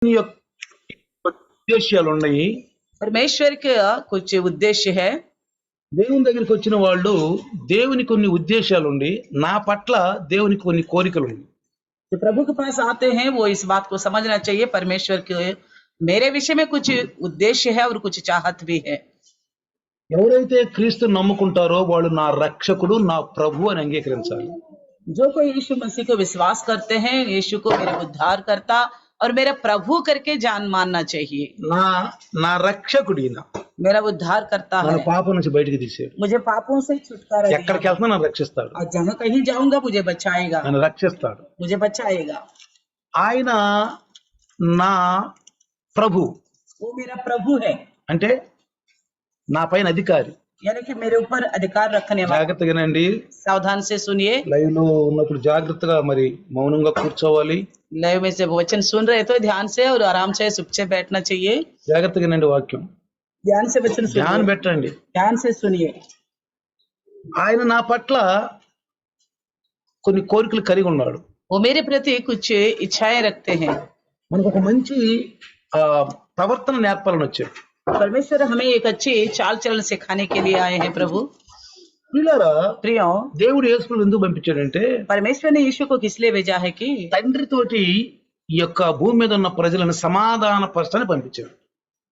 నీ యొక్క ఉద్దేశ్యాలు ఉన్నాయి. परमेश्वर का कुछ उद्देश्य है। దేవుని దగ్గరికి వచ్చిన వాళ్ళు దేవునికి కొన్ని ఉద్దేశాలు ఉండి నా పట్ల దేవునికి కొన్ని కోరికలు ఉన్నాయి. जो प्रभु के पास आते हैं वो इस बात को समझना चाहिए, परमेश्वर के मेरे विषय में कुछ उद्देश्य है और कुछ चाहत भी है। ఎవరైతే క్రీస్తుని నమ్ముకుంటారో వాళ్ళు నా రక్షకుడు నా ప్రభు అని అంగీకరించాలి. जो कोई यीशु मसीह को विश्वास करते हैं, यीशु को मेरे उद्धार करता और मेरा प्रभु करके जान मानना चाहिए। నా రక్షకుడిన मेरा उद्धार करता है, పాపం నుంచి బయటికి తీసాడు. मुझे पापों से छुटकारा ఎక్కడికి వెళ్తున్నా నన్ను రక్షిస్తాడు. और जहाँ कहीं जाऊंगा मुझे बचाएगा, నన్ను రక్షిస్తాడు. मुझे बचाएगा। ఆయన నా ప్రభు, वो मेरा प्रभु है, అంటే నా పైన అధికారి. यानी कि मेरे ऊपर अधिकार रखने वाला। జాగ్రత్తగానండి, सावधान से सुनिए। లైవ్ లో ఉన్నప్పుడు జాగ్రత్తగా మరి మౌనంగా కూర్చోవాలి. लाइव में जब वचन सुन रहे तो ध्यान से और आराम से चुपचाप बैठना चाहिए। జాగ్రత్తగానండి వాక్యం ध्यान से वचन ధ్యానం सुनिए, పెట్టండి. ध्यान से सुनिए। ఆయన నా పట్ల కొన్ని కోరికలు కలిగి ఉన్నాడు. वो मेरे प्रति कुछ इच्छाएं रखते हैं। మనకు ఒక మంచి ప్రవర్తన నేర్పాలని వచ్చాడు. परमेश्वर हमें एक अच्छी चाल चलन सिखाने के लिए आए हैं। प्रभु పిల్లరా, प्रियो, దేవుడు యేసుని ఎందుకు పంపించాడంటే परमेश्वर ने यीशु को किस लिए भेजा है कि తండ్రితోటి ఈ యొక్క భూమి మీద ఉన్న ప్రజలను సమాధానపరచని పంపించాడు.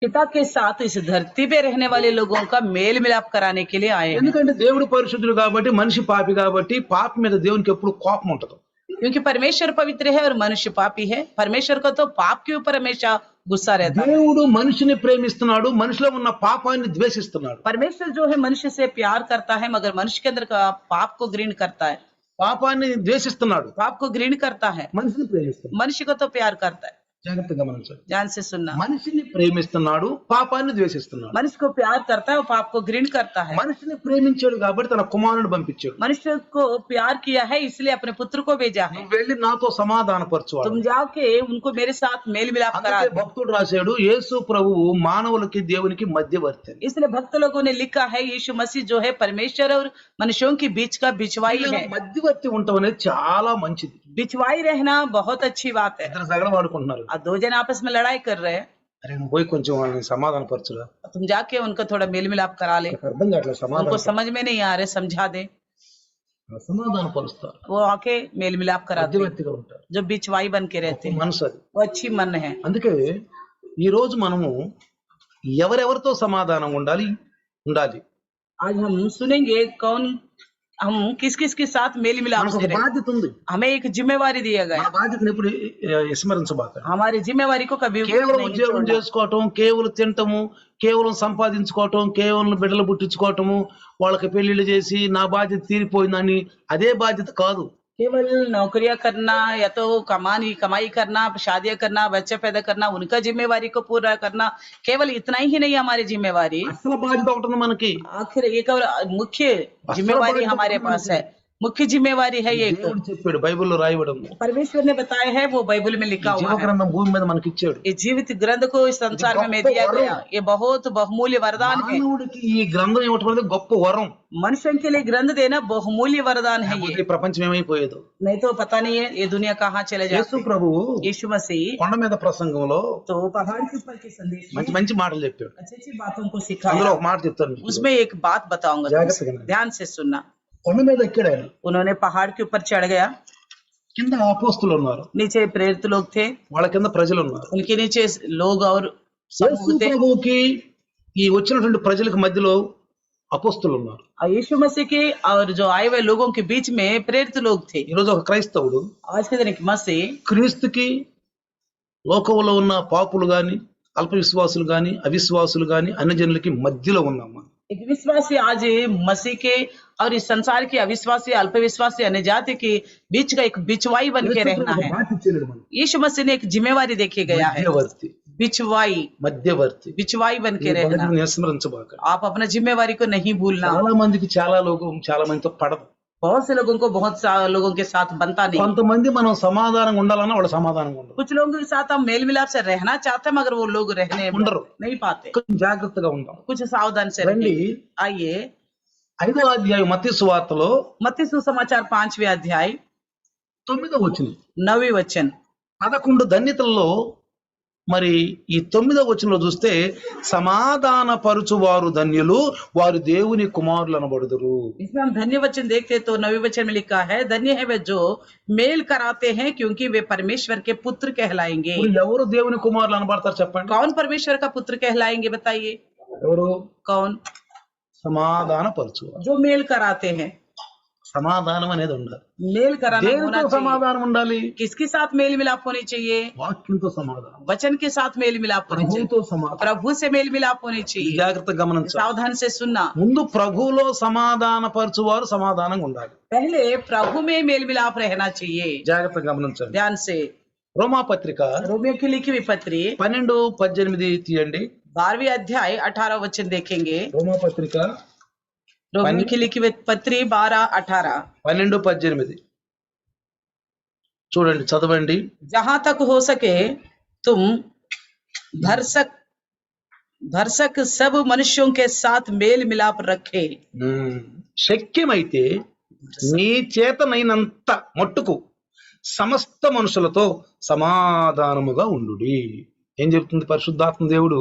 पिता के साथ इस धरती पे रहने वाले लोगों का मेल मिलाप कराने के लिए आए हैं। ఎందుకంటే దేవుడు పరిశుద్ధుడు కాబట్టి, మనిషి పాపి కాబట్టి పాపి మీద దేవునికి ఎప్పుడు కోపం ఉంటది. क्योंकि परमेश्वर पवित्र है और मनुष्य पापी है, परमेश्वर को तो पाप के ऊपर हमेशा गुस्सा रहता है। దేవుడు మనిషిని ప్రేమిస్తున్నాడు, మనిషిలో ఉన్న పాపాన్ని ద్వేషిస్తున్నాడు. परमेश्वर जो है मनुष्य से प्यार करता है मगर मनुष्य के अंदर का पाप को घृण करता है। పాపాన్ని ద్వేషిస్తున్నాడు, पाप को घृण करता है, మనిషిని ప్రేమిస్తున్నాడు. मनुष्य को तो प्यार करता है। జాగ్రత్తగా గమనించండి. ध्यान से सुनना। మనిషిని ప్రేమిస్తున్నాడు, పాపాన్ని ద్వేషిస్తున్నాడు. मनुष्य को प्यार करता है और पाप को घृण करता है। మనిషిని ప్రేమించాడు కాబట్టి తన కుమారుని పంపించాడు. मनुष्य को प्यार किया है इसलिए अपने पुत्र को भेजा है। నువ్వు వెళ్ళి నాతో సమాధానపరచువాడు. तुम जाके उनको मेरे साथ मेल मिलाप करा అందుకే दो। భక్తుడు రాశాడు, యేసు ప్రభువు మానవులకి దేవునికి మధ్యవర్తి అని. इसलिए भक्त लोगों ने लिखा है यीशु मसीह जो है परमेश्वर और मनुष्यों के बीच का बिचवाई है। మధ్యవర్తి ఉండటం అనేది చాలా మంచిది. बिचवाई रहना बहुत अच्छी बात है। ఇద్దరు సగడం వాడుకుంటున్నారు. और दो जन आपस में लड़ाई कर रहे हैं, అరే నువ్వు పోయి కొంచెం వాళ్ళని సమాధానపరచురా. तुम जाके उनको थोड़ा मेल मिलाप करा ले। నాకు అర్థం కావట్లేదు. उनको समझ में नहीं आ रहे, समझा दे। సమాధానపరుస్తారు, वो आके मेल मिलाप कराते हैं, మధ్యవర్తిగా ఉంటారు. जो बिचवाई बन के रहते हैं। మనసు అది. वो अच्छी मन है। అందుకే ఈ రోజు మనము ఎవరెవరితో సమాధానం ఉండాలి. आज हम सुनेंगे कौन हम किस किस के साथ मेल मिलाप మనకు ఒక करें। బాధ్యత ఉంది. हमें एक जिम्मेवारी दिया गया మన है। బాధ్యతను ఎప్పుడు విస్మరించబాక. हमारी जिम्मेवारी को कभी కేవలం नहीं ఉద్యోగం छोड़ना। చేసుకోవటం, కేవలం తినటము, కేవలం సంపాదించుకోవటం, కేవలం బిడ్డలు పుట్టించుకోవటము, వాళ్ళకి పెళ్లిళ్ళు చేసి నా బాధ్యత తీరిపోయిందని అదే బాధ్యత కాదు. केवल नौकरियां करना या तो कमाई करना, शादियां करना, बच्चे पैदा करना, उनका जिम्मेवारी को पूरा करना, केवल इतना ही नहीं हमारी जिम्मेवारी। అసలు బాధ్యత ఒకటి ఉంది మనకి. आखिर एक और मुख्य जिम्मेवारी हमारे पास है। मुख्य जिम्मेवारी है एक। దేవుడు చెప్పాడు, బైబిల్లో రాయబడి ఉంది. परमेश्वर ने बताया है, वो बाइबल में लिखा हुआ జీవ है। గ్రంథం భూమి మీద మనకి ఇచ్చాడు. ये जीवित ग्रंथ को इस संसार में दिया गया, ये बहुत बहुमूल्य वरदान है। మానవుడికి ఈ గ్రంథం ఇవ్వటం అనేది గొప్ప వరం. मनुष्य के लिए ग्रंथ देना बहुमूल्य वरदान है। ఈ ये ప్రపంచం ఏమైపోయేదో. नहीं तो पता नहीं है ये दुनिया कहाँ चले యేసు जाती। ప్రభువు यीशु मसीह కొండ మీద ప్రసంగంలో तो पहाड़ के ऊपर के संदेश में మంచి మంచి మాటలు చెప్పాడు. अच्छी अच्छी बातों को అందులో सिखाया। ఒక మాట చెప్తాను మీకు. उसमें एक बात बताऊंगा, జాగ్రత్తగా వినండి. ध्यान से सुनना। కొండ మీద ఎక్కాడు ఆయన. उन्होंने पहाड़ के ऊपर चढ़ गया, కింద అపోస్తులు ఉన్నారు, नीचे प्रेरित लोग थे, వాళ్ళ కింద ప్రజలు ఉన్నారు. उनके नीचे लोग और యేసు समूह थे। ప్రభువుకి ఈ వచ్చినటువంటి ప్రజలకు మధ్యలో అపోస్తులు ఉన్నారు. और यीशु मसीह के और जो आए हुए लोगों के बीच में प्रेरित लोग थे। ఈ రోజు ఒక క్రైస్తవుడు आज के दिन एक मसीह క్రీస్తుకి లోకంలో ఉన్న పాపులు గాని, అల్ప విశ్వాసులు గాని, అవిశ్వాసులు గాని, అన్యజనులకి మధ్యలో ఉన్నాము. एक विश्वासी आज मसीह के और इस संसार के अविश्वासी, अल्पविश्वासी, अन्य जाति के बीच का एक बिचवाई बन के रहना है। यीशु मसीह ने एक जिम्मेवारी देखी गया है, మధ్యవర్తి, बिचवाई, मध्यवर्ती, बिचवाई बन के रहना। నిస్మరించబాక. आप अपना जिम्मेवारी को नहीं भूलना। చాలా మందికి చాలా మందితో పడదు. बहुत से लोगों को बहुत सारे लोगों के साथ बनता नहीं। కొంతమంది మనం సమాధానంగా ఉండాలన్నా వాళ్ళు సమాధానంగా ఉండరు. कुछ लोगों के साथ हम मेल मिलाप से रहना चाहते हैं मगर वो लोग रहने ఉండరు. नहीं पाते। కొంచెం జాగ్రత్తగా ఉందాం. कुछ सावधान से రండి, रहिए। आइए 5వ అధ్యాయం మత్తయి సువార్తలో मत्ती सुसमाचार 5वें अध्याय 9వ వచనం. 9वें वचन। 11 ధన్యతల్లో మరి ఈ 9వ వచనంలో చూస్తే సమాధాన పరుచువారు ధన్యులు వారు దేవుని కుమారులు అనబడుదురు. इसमें हम धन्य वचन देखते तो 9वें वचन में लिखा है, धन्य है वे जो मेल कराते हैं क्योंकि वे परमेश्वर के पुत्र कहलाएंगे। ఇప్పుడు ఎవరు దేవుని కుమారులు అనబడతారు చెప్పండి? कौन परमेश्वर का पुत्र कहलाएंगे बताइए? ఎవరు? कौन? సమాధాన పరుచువారు. जो मेल कराते हैं। సమాధానం అనేది ఉండాలి. मेल कराना होना దేనితో चाहिए। సమాధానం ఉండాలి? किसके साथ मेल मिलाप होनी चाहिए? వాక్యంతో సమాధానం, वचन के साथ मेल मिलाप होनी चाहिए। ప్రభువుతో సమాధానం. प्रभु से मेल मिलाप होनी चाहिए। జాగ్రత్తగా గమనించాలి. सावधान से सुनना। ముందు ప్రభువులో సమాధాన పరుచువారు సమాధానంగా ఉండాలి. पहले प्रभु में मेल मिलाप रहना चाहिए। జాగ్రత్తగా గమనించండి. ध्यान से। రోమా పత్రిక रोमियो की लिखी हुई पत्री 12:18 తీయండి. 12वीं अध्याय 18 वचन देखेंगे। రోమా పత్రిక रोमियो की लिखी हुई पत्री 12-18 12:18 చూడండి, చదవండి. जहां तक हो सके तुम भरसक सब मनुष्यों के साथ मेल मिलाप रखे। శక్యమైతే నీ చేతనైనంత మట్టుకు సమస్త మనుషులతో సమాధానముగా ఉండుడి. ఏం చెప్తుంది పరిశుద్ధాత్మ దేవుడు?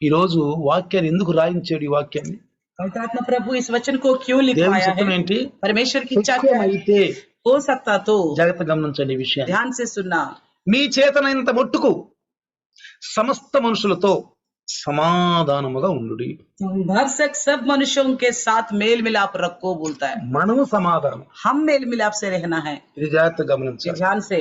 ఈ రోజు వాక్యాన్ని ఎందుకు రాయించాడు? ఈ వాక్యాన్ని पवित्रात्मा प्रभु इस वचन को क्यों దేవుని लिखवाया చిత్తం है? ఏంటి? परमेश्वर की इच्छा क्या है? శక్యమైతే, हो सकता तो। జాగ్రత్త గమనించండి ఈ విషయాన్ని. ध्यान से सुनना। మీ చేతనైనంత మట్టుకు సమస్త మనుషులతో సమాధానముగా ఉండుడి. तुम भरसक सब मनुष्यों के साथ मेल मिलाप रखो बोलता है। మనము సమాధానం. हम मेल मिलाप से रहना है। ఇది జాగ్రత్త గమనించాలి. ध्यान से।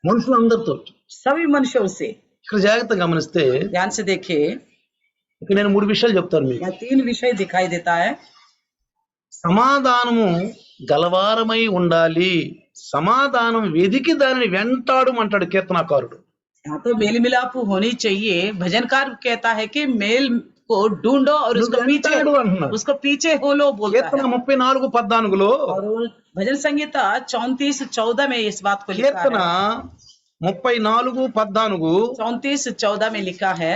మనుషులందరితో. सभी मनुष्यों से। ఇక్కడ జాగ్రత్త గమనిస్తే ध्यान से देखिए, ఇక్కడ నేను 3 విషయాలు చెప్తాను మీకు. यहाँ 3 विषय दिखाई देता है। సమాధానము గలవారమై ఉండాలి. సమాధానం వెదికి దానిని వెంటాడుమంటాడు కీర్తనాకారుడు. यहाँ तो मेल मिलाप होनी चाहिए। भजनकार कहता है कि मेल को ढूंढो और उसको వెంటాడు అంటున్నాడు. पीछे हो लो बोलता కీర్తన है। 34:14 और वो भजन संहिता 34-14 में इस बात को लिखा కీర్తన है। 34:14 34-14 में लिखा है।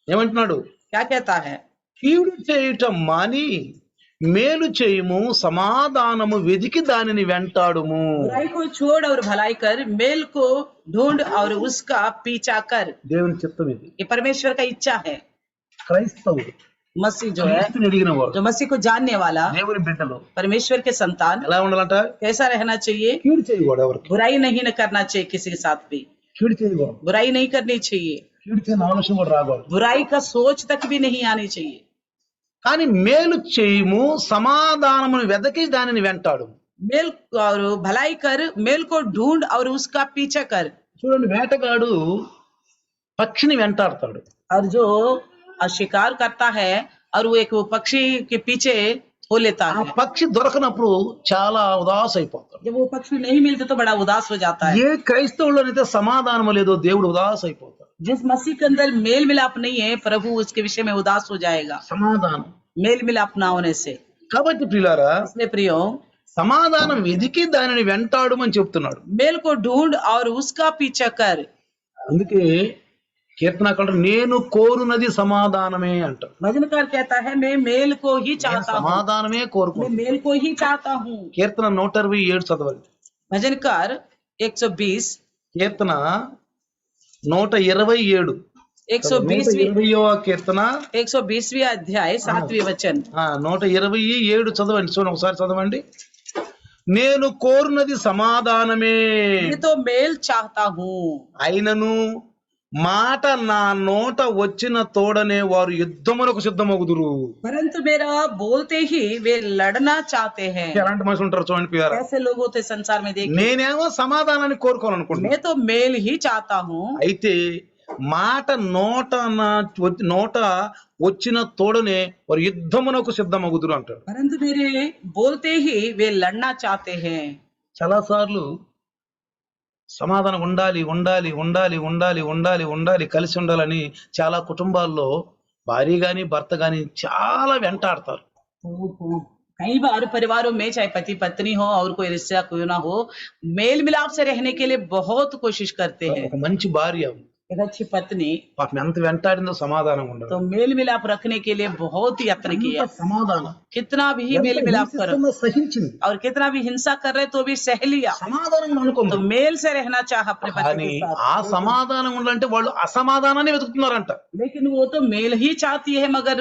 ఏమంటున్నాడు? क्या कहता है? కీడు చేయటం మాని మేలు చేయుము, సమాధానము వెదికి దానిని వెంటాడుము. बुराई को छोड़ और भलाई कर, मेल को ढूंढ और उसका पीछा कर। దేవుని చిత్తం ఇది. ये परमेश्वर का इच्छा है। క్రైస్తవుడు, मसीह जो है, క్రీస్తుని ఎరిగిన వాడు, जो मसीह को जानने वाला, దేవుని బిడ్డలు परमेश्वर के संतान ఎలా ఉండాలంట? कैसा रहना चाहिए? కీడు చేయకూడదు. ఎవరికి बुराई नहीं न करना चाहिए किसी के साथ भी। కీడు చేయకూడదు. बुराई नहीं करनी चाहिए। కీడు చేయని ఆలోచన కూడా రాకూడదు. बुराई का सोच तक भी नहीं आनी चाहिए। కానీ మేలు చేయుము, సమాధానమును వెదకి దానిని వెంటాడు. मेल और भलाई कर, मेल को ढूंढ और उसका पीछा कर। చూడండి, వేటగాడు పక్షిని వెంటాడతాడు. और जो शिकार करता है और वो एक वो पक्षी के पीछे हो लेता ఆ है। పక్షి దొరకనప్పుడు చాలా ఉదాస అయిపోతాడు. जब वो पक्षी नहीं मिलते तो बड़ा उदास हो जाता है। ఏ క్రైస్తవులోనైతే సమాధానం లేదో దేవుడు ఉదాస అయిపోతాడు. जिस मसीह के अंदर मेल मिलाप नहीं है, प्रभु उसके विषय में उदास हो जाएगा। సమాధానం. मेल मिलाप ना होने से। కాబట్టి ప్రియులారా, इसलिए प्रियो, సమాధానం వెదికి దానిని వెంటాడుమని చెప్తున్నాడు. मेल को ढूंढ और उसका पीछा कर। అందుకే కీర్తనకారుడు నేను కోరునది సమాధానమే అంటాడు. भजनकार कहता है मैं मेल को ही నేను चाहता हूँ। సమాధానమే मैं కోరుకుంటున్నాను. मेल को ही चाहता हूँ। కీర్తన 127 చదవాలి. भजनकार 120 కీర్తన 127 120वीं కీర్తన 120वीं अध्याय 7वीं वचन। 127 చదవండి. చూడండి, ఒకసారి చదవండి. నేను కోరునది సమాధానమే, मैं तो मेल चाहता हूँ। అయినను మాట నా నోట వచ్చిన తోడనే వారు యుద్ధమునకు సిద్ధమగుదురు. परंतु मेरा बोलते ही वे लड़ना चाहते हैं। ఎలాంటి మనుషులు ఉంటారు చూడండి ప్రియారా. ऐसे लोग होते संसार में देखिए। నేనేమో సమాధానాన్ని కోరుకోవాలనుకుంటున్నాను. मैं तो मेल ही चाहता हूँ। అయితే మాట నోట వచ్చిన తోడనే వారు యుద్ధమునకు సిద్ధమగుదురు అంటాడు. परंतु मेरे बोलते ही वे लड़ना चाहते हैं। చాలా సార్లు సమాధానం ఉండాలి ఉండాలి ఉండాలి ఉండాలి ఉండాలి ఉండాలి కలిసి ఉండాలని చాలా కుటుంబాల్లో భార్య గాని భర్త గాని చాలా వెంటాడతారు. कई बार परिवारों में चाहे पति पत्नी हो और कोई रिश्ता क्यों ना हो, मेल मिलाप से रहने के लिए बहुत कोशिश करते हैं। ఒక మంచి భార్య, एक अच्छी पत्नी పాపం ఎంత వెంటాడిందో సమాధానం ఉండదు. तो मेल मिलाप रखने के लिए बहुत यत्न ఎంత किया, సమాధానం, कितना भी मेल ఎంత मिलाप करो హింసిస్తుందో సహించింది. और कितना भी हिंसा कर रहे तो भी सह लिया, సమాధానం तो అనుకుంది. मेल से रहना चाह अपने पति కానీ के साथ। ఆ సమాధానం ఉండాలంటే వాళ్ళు అసమాధానాన్ని వెతుకుతున్నారంట. लेकिन वो तो मेल ही चाहती है, मगर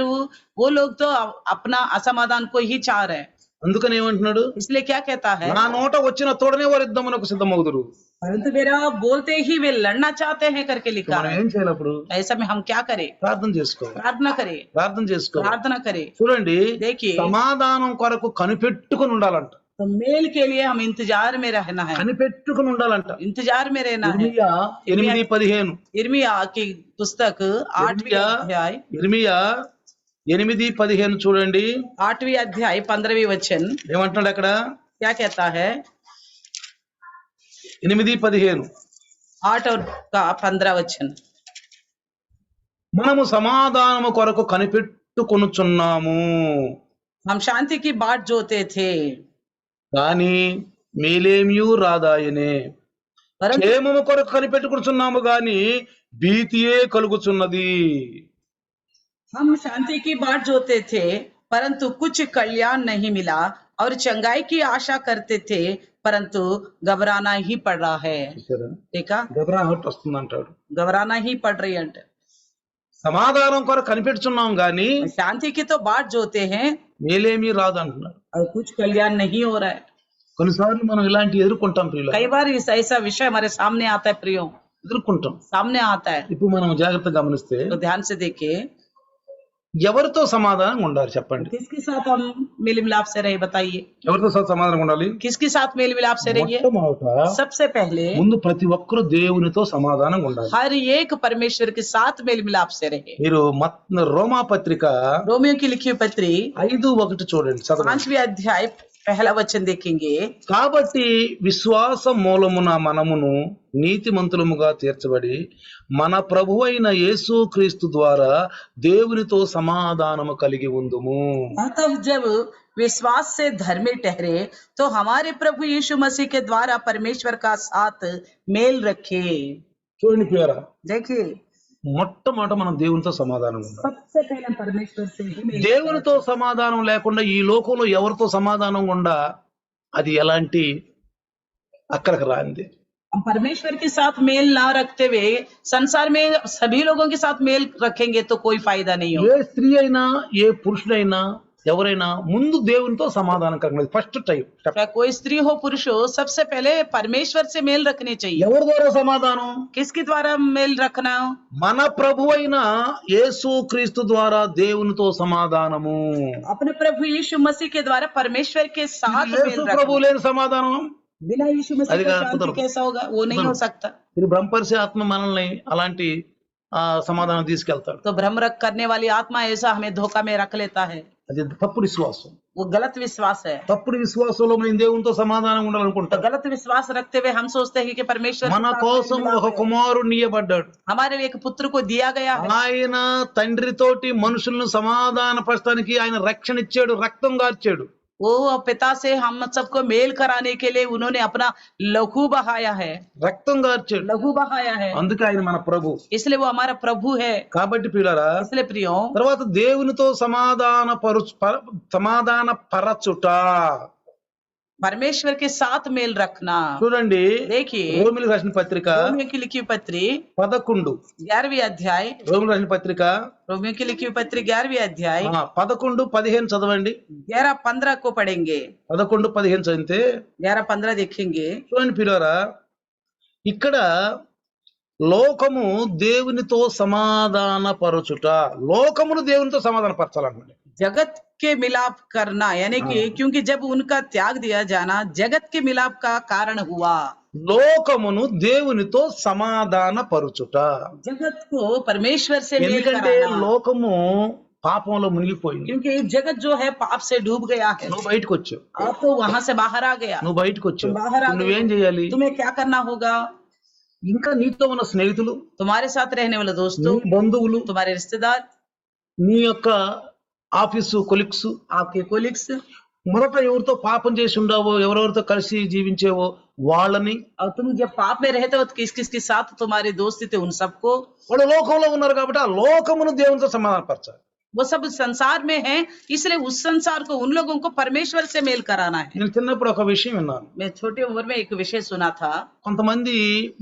वो लोग तो अपना असमाधान को ही चाह रहे हैं। అందుకని ఏమంటున్నాడు, इसलिए क्या कहता है, నా నోట వచ్చిన తోడనే వారు యుద్ధమునకు సిద్ధమవుదురు. परंतु मेरा बोलते ही वे लड़ना चाहते हैं करके लिखा మనం है। ఏం చేయాలి అప్పుడు? ऐसा में हम क्या करें? ప్రార్థన చేసుకోవాలి. प्रार्थना करें, ప్రార్థన చేసుకోవాలి. प्रार्थना करें। చూడండి, देखिए, సమాధానం కొరకు కనిపెట్టుకుని ఉండాలంట. तो मेल के लिए हम इंतजार में रहना है, కనిపెట్టుకుని ఉండాలంట. इंतजार में रहना है। ఇర్మియా 8:15, इर्मिया की पुस्तक 8वीं इर्मिया अध्याय ఇర్మియా 8:15 చూడండి 8वीं अध्याय 15वीं वचन ఏమంటున్నాడు అక్కడ? क्या कहता है? 8:15 8 और का 15 वचन, మనము సమాధానము కొరకు కనిపెట్టుకొనుచున్నాము, हम शांति की बाट जोते थे, కానీ మేలేమియు రాదాయనే. परंतु క్షేమము కొరకు కనిపెట్టుకొనుచున్నాము గాని భీతియే కలుగుచున్నది. हम शांति की बाट जोते थे, परंतु कुछ कल्याण नहीं मिला, और चंगाई की आशा करते थे, परंतु घबराना ही पड़ रहा है। చూసారా? देखा, గబరాహట్ వస్తుంది అంటాడు. घबराना ही पड़ रही है। సమాధానం కొరకు కనిపెట్టుచున్నాం గాని शांति की तो बाट जोते हैं మేలేమీ రాదు అంటున్నాడు. और कुछ कल्याण नहीं हो रहा है। కొన్నిసార్లు మనం ఇలాంటి ఎదుర్కొంటాం ప్రియుల, कई बार इस ऐसा विषय हमारे सामने आता है, प्रियो ఎదుర్కొంటాం. सामने आता है। ఇప్పుడు మనం జాగ్రత్తగా గమనిస్తే तो ध्यान से देखिए, ఎవరితో సమాధానం ఉండాలి చెప్పండి? किसके साथ हम मेल मिलाप से रहे, बताइए ఎవరితో సమాధానం ఉండాలి? किसके साथ मेल मिलाप से रहिए? మొట్టమొదట सबसे पहले ముందు ప్రతి ఒక్కరు దేవునితో సమాధానం ఉండాలి. हर एक परमेश्वर के साथ मेल मिलाप से रहे। మీరు రోమా పత్రిక रोमियो की लिखी हुई पत्री 5:1 చూడండి, చదవండి. 5वीं अध्याय पहला वचन देखेंगे। కాబట్టి విశ్వాస మూలమున మనమును నీతిమంతులముగా తీర్చబడి మన ప్రభువైన యేసు క్రీస్తు ద్వారా దేవునితో సమాధానము కలిగి ఉందుము. अतः जब विश्वास से धर्मी ठहरे तो हमारे प्रभु यीशु मसीह के द्वारा परमेश्वर का साथ मेल रखे। చూడండి ప్రియులారా, देखिए, మొట్టమొదట మనం దేవునితో సమాధానం ఉండాలి. सबसे पहले परमेश्वर से ही मेल। దేవునితో సమాధానం లేకుండా ఈ లోకంలో ఎవరితో సమాధానం ఉండా అది ఎలాంటి అక్కడికి రాంది. हम परमेश्वर के साथ मेल ना रखते हुए संसार में सभी लोगों के साथ मेल रखेंगे तो कोई फायदा नहीं ఏ होगा। స్త్రీ అయినా ఏ పురుషుడైనా ఎవరైనా ముందు దేవునితో సమాధానం కలిగినది ఫస్ట్ టైప్. चाहे कोई स्त्री हो पुरुष हो, सबसे पहले परमेश्वर से मेल रखने चाहिए। ఎవరి ద్వారా సమాధానం? किसके द्वारा मेल रखना? మన ప్రభువైన యేసు క్రీస్తు ద్వారా దేవునితో సమాధానము. अपने प्रभु यीशु मसीह के द्वारा परमेश्वर के साथ యేసు मेल ప్రభు रखना। లేని సమాధానం बिना यीशु मसीह అది के కాదు, शांति కుదరదు. कैसा होगा? वो नहीं हो सकता। ఇది బ్రహ్మపరిచే ఆత్మ మనల్ని అలాంటి సమాధానం తీసుకెళ్తాడు. तो भ्रम रख करने वाली आत्मा ऐसा हमें धोखा में रख लेता है, అది తప్పుడు విశ్వాసం. वो गलत विश्वास है। తప్పుడు విశ్వాసంలో మనం దేవునితో సమాధానం तो ఉండాలనుకుంటాం. गलत विश्वास रखते हुए हम सोचते हैं कि परमेश्वर के మన साथ కోసం मेल मिलाप ఒక है। కుమారుడు ఇయ్యబడ్డాడు. हमारे लिए एक पुत्र को दिया गया है। ఆయన తండ్రితోటి మనుషులను సమాధానపరచడానికి ఆయన రక్షణ ఇచ్చాడు, రక్తం గార్చాడు. वो पिता से हम सबको मेल कराने के लिए उन्होंने अपना लहू बहाया है, రక్తం గార్చాడు. लहू बहाया है, అందుకే ఆయన మన ప్రభు. इसलिए वो हमारा प्रभु है। కాబట్టి పిల్లరా, इसलिए प्रियो, తర్వాత దేవునితో సమాధాన పరచుట. परमेश्वर के साथ मेल रखना। చూడండి, देखिए, రోమిలకు రాసిన పత్రిక रोमियो की लिखी हुई पत्री 11, 11वीं अध्याय, రోమిలకు రాసిన పత్రిక रोमियो की लिखी हुई पत्री 11वीं अध्याय 11:15 చదవండి. 11-15 को पढ़ेंगे। 11:15 చదివితే 11-15 देखेंगे। చూడండి పిల్లరా, ఇక్కడ లోకము దేవునితో సమాధాన పరచుట, లోకమును దేవునితో సమాధాన పరచాలన్నమాట. जगत के मिलाप करना, यानी कि क्योंकि जब उनका त्याग दिया जाना जगत के मिलाप का कारण हुआ। లోకమును దేవునితో సమాధాన పరచుట. जगत को परमेश्वर से मेल ఎందుకంటే कराना, లోకము పాపంలో మునిగిపోయింది. क्योंकि जगत जो है पाप से डूब गया है। నువ్వు బయటకు వచ్చావు, आप तो वहां से बाहर आ गया। నువ్వు బయటకు వచ్చావు. बाहर आ నువ్వేం गए, చేయాలి? तुम्हें क्या करना होगा? ఇంకా నీతో ఉన్న స్నేహితులు, तुम्हारे साथ रहने वाले నీ दोस्तों, బంధువులు, तुम्हारे रिश्तेदार, నీ యొక్క ఆఫీసు కొలిక్స్, आपके कोलिग्स, మొదట ఎవరితో పాపం చేసి ఉండవో, ఎవరెవరితో కలిసి జీవించేవో వాళ్ళని, और तुम जब पाप में रहते हो तो किस किस के साथ तुम्हारे दोस्ती थे उन सबको, వాళ్ళు లోకంలో ఉన్నారు కాబట్టి ఆ లోకమును దేవునితో సమాధానపరచాలి. वो सब संसार में है, इसलिए उस संसार को उन लोगों को परमेश्वर से मेल कराना है। నేను చిన్నప్పుడు ఒక విషయం విన్నాను. मैं छोटी उम्र में एक विषय सुना था। కొంతమంది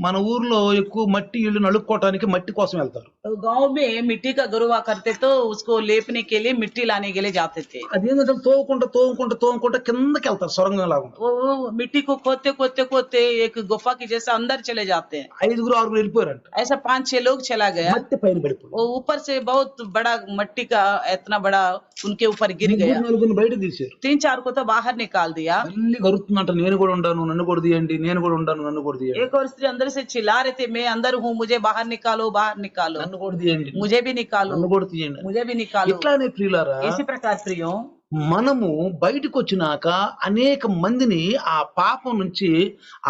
మన ఊర్లో ఎక్కువ మట్టి ఇల్లు నలుపుకోవటానికి మట్టి కోసం వెళ్తారు. तो गांव में मिट्टी का गुरुआ करते तो उसको लेपने के लिए मिट्टी लाने के लिए जाते थे। అదేంటంటే తోముకుంటా కిందకి వెళ్తారు, సొరంగం లాగా ఉంటుంది. वो मिट्टी को खोदते खोदते खोदते एक गुफा की जैसा अंदर चले जाते हैं। 5-6 వెళ్ళిపోయారంట. ऐसा 5-6 लोग चला गया, మట్టి పైన పడిపోయింది. वो ऊपर से बहुत बड़ा मट्टी का इतना बड़ा उनके ऊपर गिर गया। 3-4 బయట తీశారు. 3-4 को तो बाहर निकाल दिया। మళ్ళీ గరుతుందంట, నేను కూడా ఉండాను నన్ను కూడా తీయండి, నేను కూడా ఉండాను నన్ను కూడా తీయండి, एक और स्त्री अंदर से चिल्ला रहे थे, मैं अंदर हूँ, मुझे बाहर निकालो, बाहर निकालो, నన్ను కూడా తీయండి, मुझे भी निकालो, నన్ను కూడా తీయండి. मुझे भी निकालो। ఇట్లానే ప్రియులారా, इसी प्रकार प्रियो, మనము బయటకు వచ్చినాక అనేక మందిని ఆ పాపం నుంచి,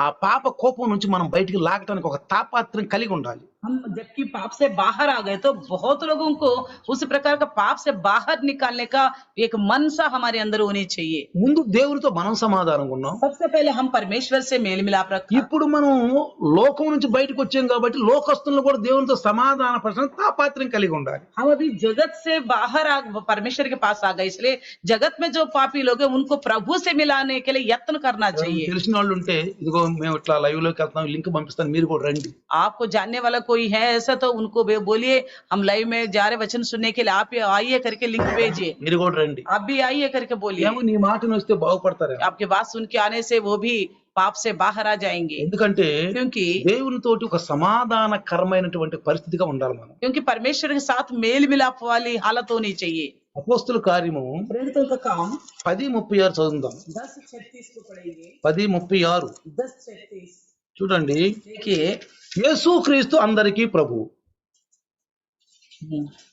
ఆ పాప కోపం నుంచి మనం బయటికి లాగటానికి ఒక తాపత్రయం కలిగి ఉండాలి. हम जबकि पाप से बाहर आ गए तो बहुत लोगों को उस प्रकार का पाप से बाहर निकालने का एक मनसा हमारे अंदर होनी चाहिए। ముందు దేవునితో మనం సమాధానంగా ఉన్నాం. सबसे पहले हम परमेश्वर से मेल मिलाप रखा। ఇప్పుడు మనం లోకం నుంచి బయటకు వచ్చాం కాబట్టి లోకస్తులను కూడా దేవునితో సమాధాన పరచడానికి తాపత్రయం కలిగి ఉండాలి. हम अभी जगत से बाहर परमेश्वर के पास आ गए, इसलिए जगत में जो पापी लोग हैं उनको प्रभु से मिलाने के लिए यत्न करना चाहिए। తెలిసిన వాళ్ళు ఉంటే ఇదిగో మేము ఇట్లా లైవ్ లోకి వెళ్తాం, లింక్ పంపిస్తాను, మీరు కూడా రండి. आपको जानने वाला कोई है ऐसा तो उनको बोलिए हम लाइव में जा रहे वचन सुनने के लिए, आप आइए करके लिंक भेजिए, మీరు కూడా రండి. आप भी आइए करके बोलिए। ఏమో నీ మాటను వస్తే బాగుపడతారు. आपके बात सुन के आने से वो भी पाप से बाहर आ जाएंगे। ఎందుకంటే क्योंकि దేవునితోటి ఒక సమాధానకరమైనటువంటి పరిస్థితిగా ఉండాలి మనం. क्योंकि परमेश्वर के साथ मेल मिलाप वाली हालत होनी चाहिए। అపోస్తుల కార్యము प्रेरितों का काम 10:36 చదువుదాం. 10:36 को पढ़ेंगे। 10:36 10:36 చూడండి. देखिए, యేసుక్రీస్తు అందరికీ ప్రభువు,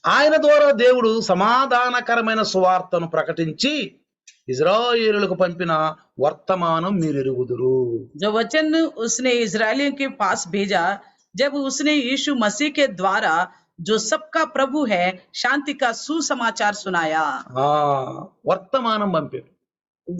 ఆయన ద్వారా దేవుడు సమాధానకరమైన సువార్తను ప్రకటించి ఇజ్రాయేలులకు పంపిన వర్తమానం మీరు ఎరుగుదురు. जो वचन उसने इजरायलियों के पास भेजा, जब उसने यीशु मसीह के द्वारा जो सबका प्रभु है शांति का सुसमाचार सुनाया। వర్తమానం పంపాడు.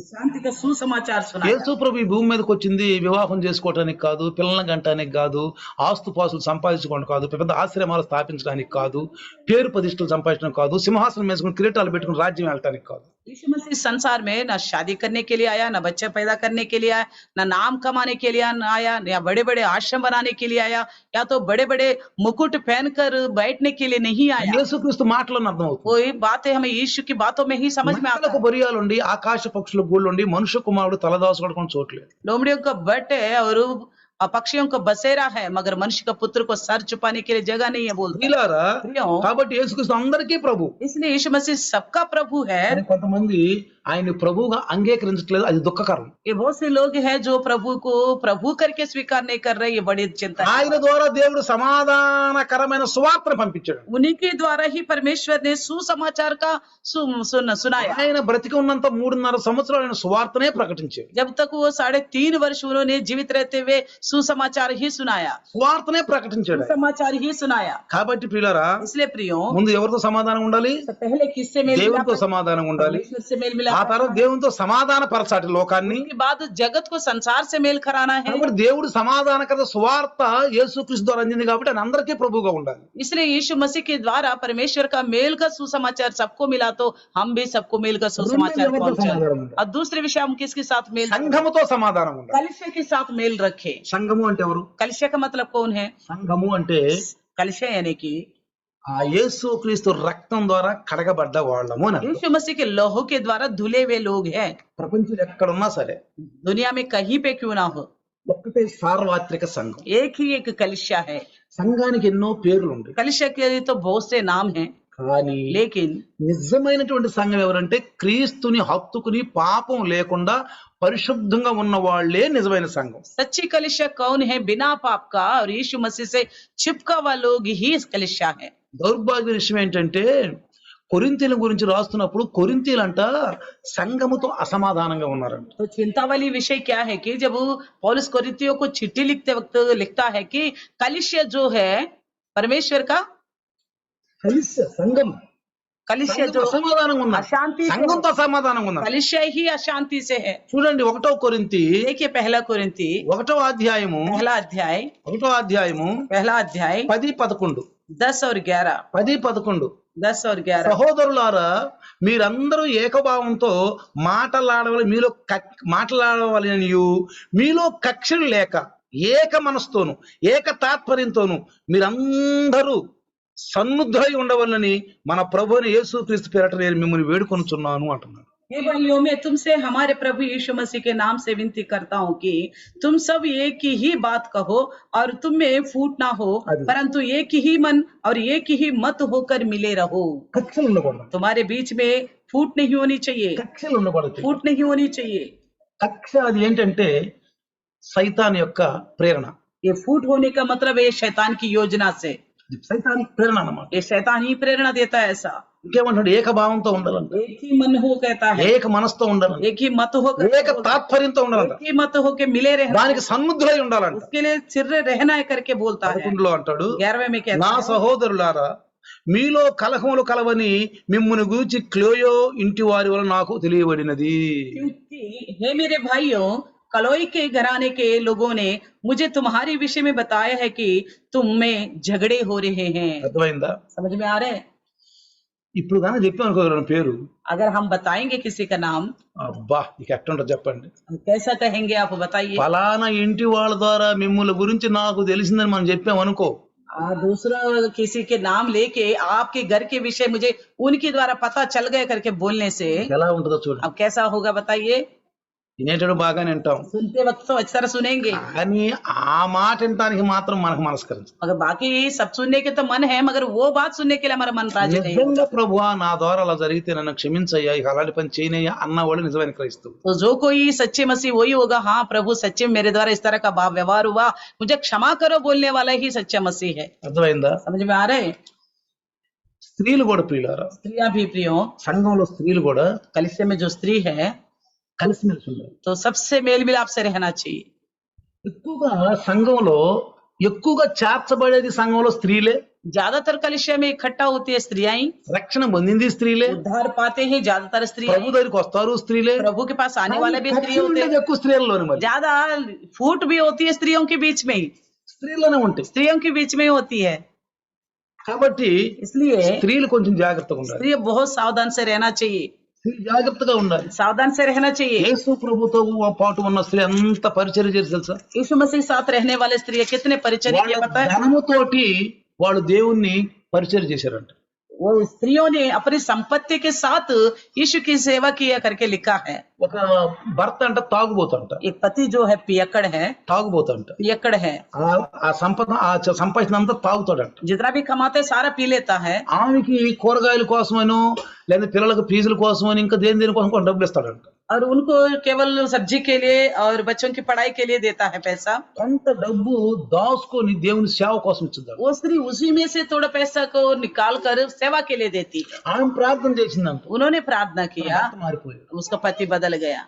शांति का सुसमाचार सुनाया। యేసు ప్రభు ఈ భూమి మీదకి వచ్చింది వివాహం చేసుకోవడానికి కాదు, పిల్లల్ని గంటానికి కాదు, ఆస్తుపాస్తులు సంపాదించుకోవడానికి కాదు, పెద్ద ఆశ్రమాలు స్థాపించడానికి కాదు, పేరు ప్రతిష్టలు సంపాదించడానికి కాదు, సింహాసనం వేసుకుని కిరీటాలు పెట్టుకుని రాజ్యం వెళ్ళటానికి కాదు. यीशु मसीह संसार में ना शादी करने के लिए आया, ना बच्चा पैदा करने के लिए आया, ना नाम कमाने के लिए आया, या बड़े बड़े आश्रम बनाने के लिए आया, या तो बड़े बड़े मुकुट पहनकर बैठने के लिए नहीं आया। యేసుక్రీస్తు మాటలను అర్థమవుతుంది. कोई बातें हमें यीशु की बातों में ही समझ में आता మనుషులకు है। బొరియాలుండి ఆకాశ పక్షుల గూళ్ళుండి మనుష్య కుమారుడు తలదాచుకోవడం చోట్లేదు. लोमड़ियों का बट है और पक्षियों का बसेरा है, मगर मनुष्य का पुत्र को सर छुपाने के लिए जगह नहीं है बोलते। ప్రియులారా, प्रियो, కాబట్టి యేసుక్రీస్తు అందరికీ ప్రభు. इसलिए यीशु मसीह सबका प्रभु है। కానీ కొంతమంది ఆయన ప్రభువుగా అంగీకరించట్లేదు, అది దుఃఖకరం. ये बहुत से लोग हैं जो प्रभु को प्रभु करके स्वीकार नहीं कर रहे, ये बड़ी चिंता है। ఆయన ద్వారా దేవుడు సమాధానకరమైన సువార్తను పంపించాడు. उन्हीं के द्वारा ही परमेश्वर ने सुसमाचार का सुनाया। ఆయన బ్రతికి ఉన్నంత 3.5 సంవత్సరాలు ఆయన సువార్తనే ప్రకటించాడు. जब तक वो 3.5 वर्ष उन्होंने जीवित रहते हुए सुसमाचार ही सुनाया, సువార్తనే ప్రకటించాడు. सुसमाचार ही सुनाया। కాబట్టి ప్రియులారా, इसलिए प्रियो, ముందు ఎవరితో సమాధానం ఉండాలి? पहले किससे मेल मिलाप? దేవునితో సమాధానం ఉండాలి. परमेश्वर से मेल ఆ मिलाप। తర్వాత దేవునితో సమాధాన పరచాటి లోకాన్ని. उसके बाद जगत को संसार से मेल कराना है। కాబట్టి దేవుడు సమాధానకర సువార్త యేసుక్రీస్తు ద్వారా అందింది కాబట్టి ఆయన అందరికీ ప్రభువుగా ఉండాలి. इसलिए यीशु मसीह के द्वारा परमेश्वर का मेल का सुसमाचार सबको मिला, तो हम भी सबको मेल का सुसमाचार पहुंचाए। और दूसरे विषय हम किसके साथ मेल? సంఘముతో సమాధానం ఉండాలి. कलिशे के साथ मेल रखे। సంఘము అంటే ఎవరు? कलिशे का मतलब कौन है? సంఘము అంటే कलिशे यानी कि ఆ యేసుక్రీస్తు రక్తం ద్వారా కడగబడ్డ వాళ్ళము అని అర్థం. यीशु मसीह के लहू के द्वारा धुले हुए लोग हैं। ప్రపంచంలో ఎక్కడున్నా సరే दुनिया में कहीं पे क्यों ना हो, ఒక్కటే సార్వత్రిక సంఘం. एक ही एक कलिशा है। సంఘానికి ఎన్నో పేర్లు ఉంటాయి, कलिशा के तो बहुत से नाम हैं, కానీ लेकिन నిజమైనటువంటి సంఘం ఎవరంటే క్రీస్తుని హత్తుకుని పాపం లేకుండా పరిశుద్ధంగా ఉన్న వాళ్ళే నిజమైన సంఘం. सच्ची कलिशा कौन है? बिना पाप का और यीशु मसीह से चिपका हुआ लोग ही इस कलिशा है। దౌర్భాగ్య విషయం ఏంటంటే కొరింథీయుల గురించి రాస్తున్నప్పుడు కొరింథీయులంట సంఘముతో అసమాధానంగా ఉన్నారంట. तो चिंता वाली विषय क्या है कि जब पौलुस कोरिन्थियों को चिट्ठी लिखते वक्त लिखता है कि कलिशा जो है परमेश्वर का కలిసి సంఘం कलिशा సంఘం जो అసమాధానంగా ఉన్నారు, अशांति से है, సంఘంతో అసమాధానంగా ఉన్నారు. कलिशा ही अशांति से है। చూడండి 1 కొరింథీ देखिए पहला कुरिन्ती 1వ అధ్యాయము पहला अध्याय 1వ అధ్యాయము 10-11 10 और 11 10-11 10 और 11 సహోదరులారా మీరందరూ ఏకభావంతో మాట్లాడవలనియు మీలో కక్షలు లేక ఏక మనస్తోను ఏక తాత్పర్యంతోను మీరందరూ సన్నుద్ధులై ఉండవలనని మన ప్రభువైన యేసుక్రీస్తు పేరట నేను మిమ్మల్ని వేడుకొనుచున్నాను అంటున్నాడు. हे भाइयों, मैं तुमसे हमारे प्रभु यीशु मसीह के नाम से विनती करता हूँ कि तुम सब एक ही बात कहो और तुम में फूट ना हो, परंतु एक ही मन और एक ही मत होकर मिले रहो। కక్షలు ఉండకూడదు, तुम्हारे बीच में फूट नहीं होनी चाहिए, కక్షలు ఉండకూడదు. फूट नहीं होनी चाहिए। కక్ష అది ఏంటంటే సైతాన్ యొక్క ప్రేరణ, ये फूट होने का मतलब है शैतान की योजना से, సైతాన్ ప్రేరణ అన్నమాట. ये शैतान ही प्रेरणा देता है ऐसा। ఇంకేమంటాడు, ఏకభావంతో ఉండాలంట, एक ही मन हो कहता है, ఏక మనసుతో ఉండాలంట, एक ही मत होकर, ఏక తాత్పర్యంతో ఉండాలంట, एक ही मत होकर मिले रहना, దానికి సన్నుద్ధులై ఉండాలంట. उसके लिए सिर रहना है करके बोलता है। 11లో అంటాడు, 11वें में कहता నా है, సహోదరులారా మీలో కలహములు కలవని మిమ్మును గూర్చి క్లోయో ఇంటి వారి వల్ల నాకు తెలియబడినది. क्योंकि हे मेरे भाइयों, कलोई के घराने के लोगों ने मुझे तुम्हारे विषय में बताया है कि तुम में झगड़े हो रहे हैं। అర్థమైందా? समझ में आ रहे हैं? ఇప్పుడు కానీ చెప్పాను అనుకో పేరు, अगर हम बताएंगे किसी का नाम, అబ్బా ఇక ఎట్టుంటది చెప్పండి, कैसा कहेंगे आप बताइए? ఫలానా ఇంటి వాళ్ళ ద్వారా మిమ్మల్ని గురించి నాకు తెలిసిందని మనం చెప్పాం అనుకో, दूसरा किसी के नाम लेके आपके घर के विषय मुझे उनके द्वारा पता चल गया करके बोलने से ఎలా ఉంటుందో చూడండి. अब कैसा होगा बताइए? వినేటప్పుడు బాగానే వింటాం, सुनते वक्त तो अच्छी तरह सुनेंगे, కానీ ఆ మాట వినటానికి మాత్రం మనకు మనస్కరించు. मगर बाकी सब सुनने के तो मन है, मगर वो बात सुनने के लिए हमारा मन राजी नहीं होता। నిజంగా ప్రభువా నా ద్వారా అలా జరిగితే నన్ను క్షమించయ్యా, ఇక అలాంటి పని చేయనయ్యా అన్నవాడు నిజమైన క్రైస్తవుడు. तो जो कोई सच्चे मसीह वही होगा, हाँ प्रभु सच्चे में मेरे द्वारा इस तरह का भाव व्यवहार हुआ, मुझे क्षमा करो बोलने वाला ही सच्चा मसीह है। అర్థమైందా? समझ में आ रहे हैं? స్త్రీలు కూడా ప్రియులారా, स्त्रियां भी प्रियो, సంఘంలో స్త్రీలు కూడా कलिसिया में जो स्त्री है కలిసిమెలిసి ఉండాలి. तो सबसे मेल मिलाप से रहना चाहिए। ఎక్కువగా సంఘంలో ఎక్కువగా చేర్చబడేది సంఘంలో స్త్రీలే, ज्यादातर कलिसिया में इकट्ठा होती है स्त्रियां ही, రక్షణ పొందింది స్త్రీలే, उद्धार पाते हैं ज्यादातर स्त्रियां ప్రభు ही, దగ్గరికి వస్తారు స్త్రీలే. प्रभु के पास आने वाले भी स्त्री కక్షలు होते ఉండేది हैं, ఎక్కువ స్త్రీలలోనే, మరి ज्यादा फूट भी होती है स्त्रियों के बीच में ही, స్త్రీలోనే ఉంటాయి. स्त्रियों के बीच में होती है। కాబట్టి इसलिए స్త్రీలు కొంచెం జాగ్రత్తగా ఉండాలి, स्त्री बहुत सावधान से रहना चाहिए, స్త్రీ జాగ్రత్తగా ఉండాలి. सावधान से रहना चाहिए। యేసు ప్రభుతో పాటు ఉన్న స్త్రీ అంత పరిచర్య చేసి తెలుసా, यीशु मसीह साथ रहने वाले स्त्री कितने परिचय వాళ్ళ किया पता है? ధనముతోటి వాళ్ళు దేవుణ్ణి పరిచర్య చేశారంట. वो स्त्रियों ने अपनी संपत्ति के साथ यीशु की सेवा किया करके लिखा है। ఒక భర్త అంట తాగుబోతంట, एक पति जो है पियक्कड़ है, తాగుబోతంట, पियक्कड़ है, ఆ సంపద ఆ సంపాదించిన అంతా తాగుతాడంట. जितना भी कमाते सारा पी लेता है, ఆమెకి కూరగాయల కోసమనో లేదా పిల్లలకు ఫీజుల కోసమని ఇంకా దేని కోసం కొన్ని డబ్బులు ఇస్తాడంట. और उनको केवल सब्जी के लिए और बच्चों की पढ़ाई के लिए देता है पैसा। అంత డబ్బు దాచుకొని దేవుని సేవ కోసం ఇచ్చింది. वो स्त्री उसी में से थोड़ा पैसा को निकाल कर सेवा के लिए देती है। ఆమె ప్రార్థన చేసిందంట, उन्होंने प्रार्थना किया, భర్త మారిపోయాడు. उसका पति बदल गया।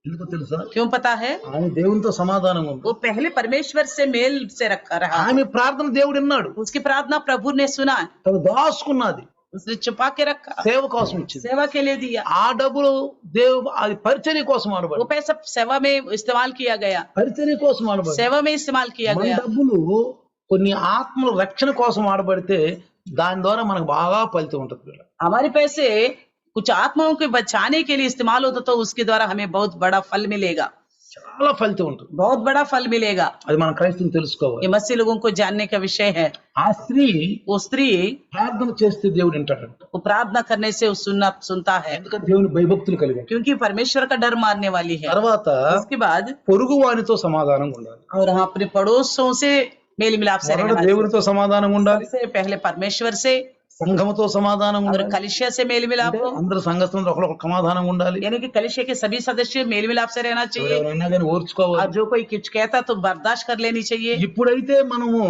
ఎందుకో తెలుసా, क्यों पता है? ఆమె దేవునితో సమాధానం ఉంది, वो पहले परमेश्वर से मेल से रखा रहा, ఆమె ప్రార్థన దేవుడు విన్నాడు, उसकी प्रार्थना प्रभु ने सुना, తను దాచుకున్నది उसने छुपा के रखा, సేవ కోసం ఇచ్చింది. सेवा के लिए दिया। ఆ డబ్బులు అది పరిచర్య కోసం वो ఆడబడి, पैसा सेवा में इस्तेमाल किया गया, పరిచర్య కోసం ఆడబడి. सेवा में इस्तेमाल किया మన गया। డబ్బులు కొన్ని ఆత్మల రక్షణ కోసం ఆడబడితే దాని ద్వారా మనకు బాగా ఫలితం ఉంటుంది. हमारे पैसे कुछ आत्माओं को बचाने के लिए इस्तेमाल होता तो उसके द्वारा हमें बहुत बड़ा फल मिलेगा, చాలా ఫలితం ఉంటుంది. बहुत बड़ा फल मिलेगा। అది మన క్రైస్తవులు తెలుసుకోవాలి. ये मसीह लोगों को जानने का विषय है। ఆ స్త్రీ वो स्त्री ప్రార్థన చేస్తే దేవుడు వింటాడంట, वो प्रार्थना करने से वो सुनता है, ఎందుకంటే దేవుని భయభక్తులు కలిగి. क्योंकि परमेश्वर का डर मारने वाली है। తర్వాత उसके बाद పొరుగు వానితో సమాధానంగా ఉండాలి, और हम अपने पड़ोसों से मेल मिलाप से रहना चाहिए। దేవునితో సమాధానంగా ఉండాలి, सबसे पहले परमेश्वर से సంఘముతో సమాధానంగా और ఉండాలి, कलिसिया से मेल मिलाप हो, అందరు సంఘస్థులతో ఒకరికి సమాధానంగా ఉండాలి. यानी कि कलिसिया के सभी सदस्य मेल मिलाप से रहना चाहिए। ఎవరైనా కానీ ఓర్చుకోవాలి. और जो कोई कुछ कहता तो बर्दाश्त कर लेनी चाहिए। ఇప్పుడైతే మనము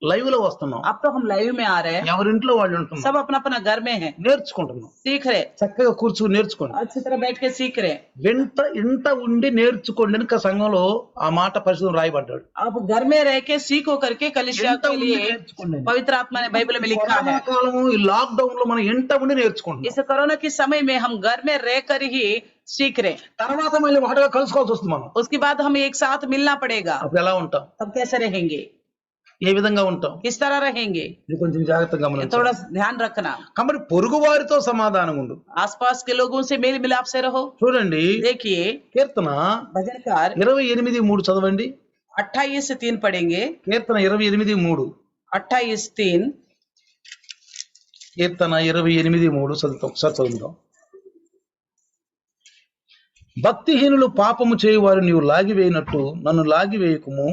లైవ్ లో వస్తున్నాం, अब तो हम लाइव में आ रहे हैं, ఎవరింట్లో వాళ్ళు ఉంటున్నాం, सब अपना अपना घर में है, నేర్చుకుంటున్నాం, सीख रहे, చక్కగా కూర్చుని నేర్చుకోండి. अच्छी तरह बैठ के सीख रहे. ఇంట ఉండి నేర్చుకోండి అని సంఘంలో ఆ మాట పరిశుద్ధం రాయబడ్డాడు. आप घर में रह के सीखो करके कलीसिया ఇంట के ఉండి लिए నేర్చుకోండి. पवित्र आत्मा ने बाइबल में लिखा కరోనా है. కాలము ఈ లాక్ డౌన్ లో మనం ఇంట ఉండి నేర్చుకుంటాం. इस कोरोना के समय में हम घर में रहकर ही सीख रहे, తర్వాత మళ్ళీ ఒకటిగా కలుసుకోవాల్సి వస్తుంది మనం. उसके बाद हम एक साथ मिलना पड़ेगा. అప్పుడు ఎలా ఉంటాం, तब कैसे रहेंगे, ఏ విధంగా ఉంటాం, किस तरह रहेंगे, ఇది కొంచెం జాగ్రత్తగా ये గమనించాలి. थोड़ा ध्यान रखना. కాబట్టి పొరుగు వారితో సమాధానం ఉండు. आसपास के लोगों से मेल मिलाप से रहो. చూడండి देखिए కీర్తన भजनकार 28:3 చదవండి. 28:3 पढ़ेंगे. కీర్తన 28:3. 28:3 కీర్తన 28:3 చదువుతాం, ఒకసారి చదువుతాం. భక్తిహీనులు పాపము చేయువారు నీవు లాగివేయినట్టు నన్ను లాగివేయకుము.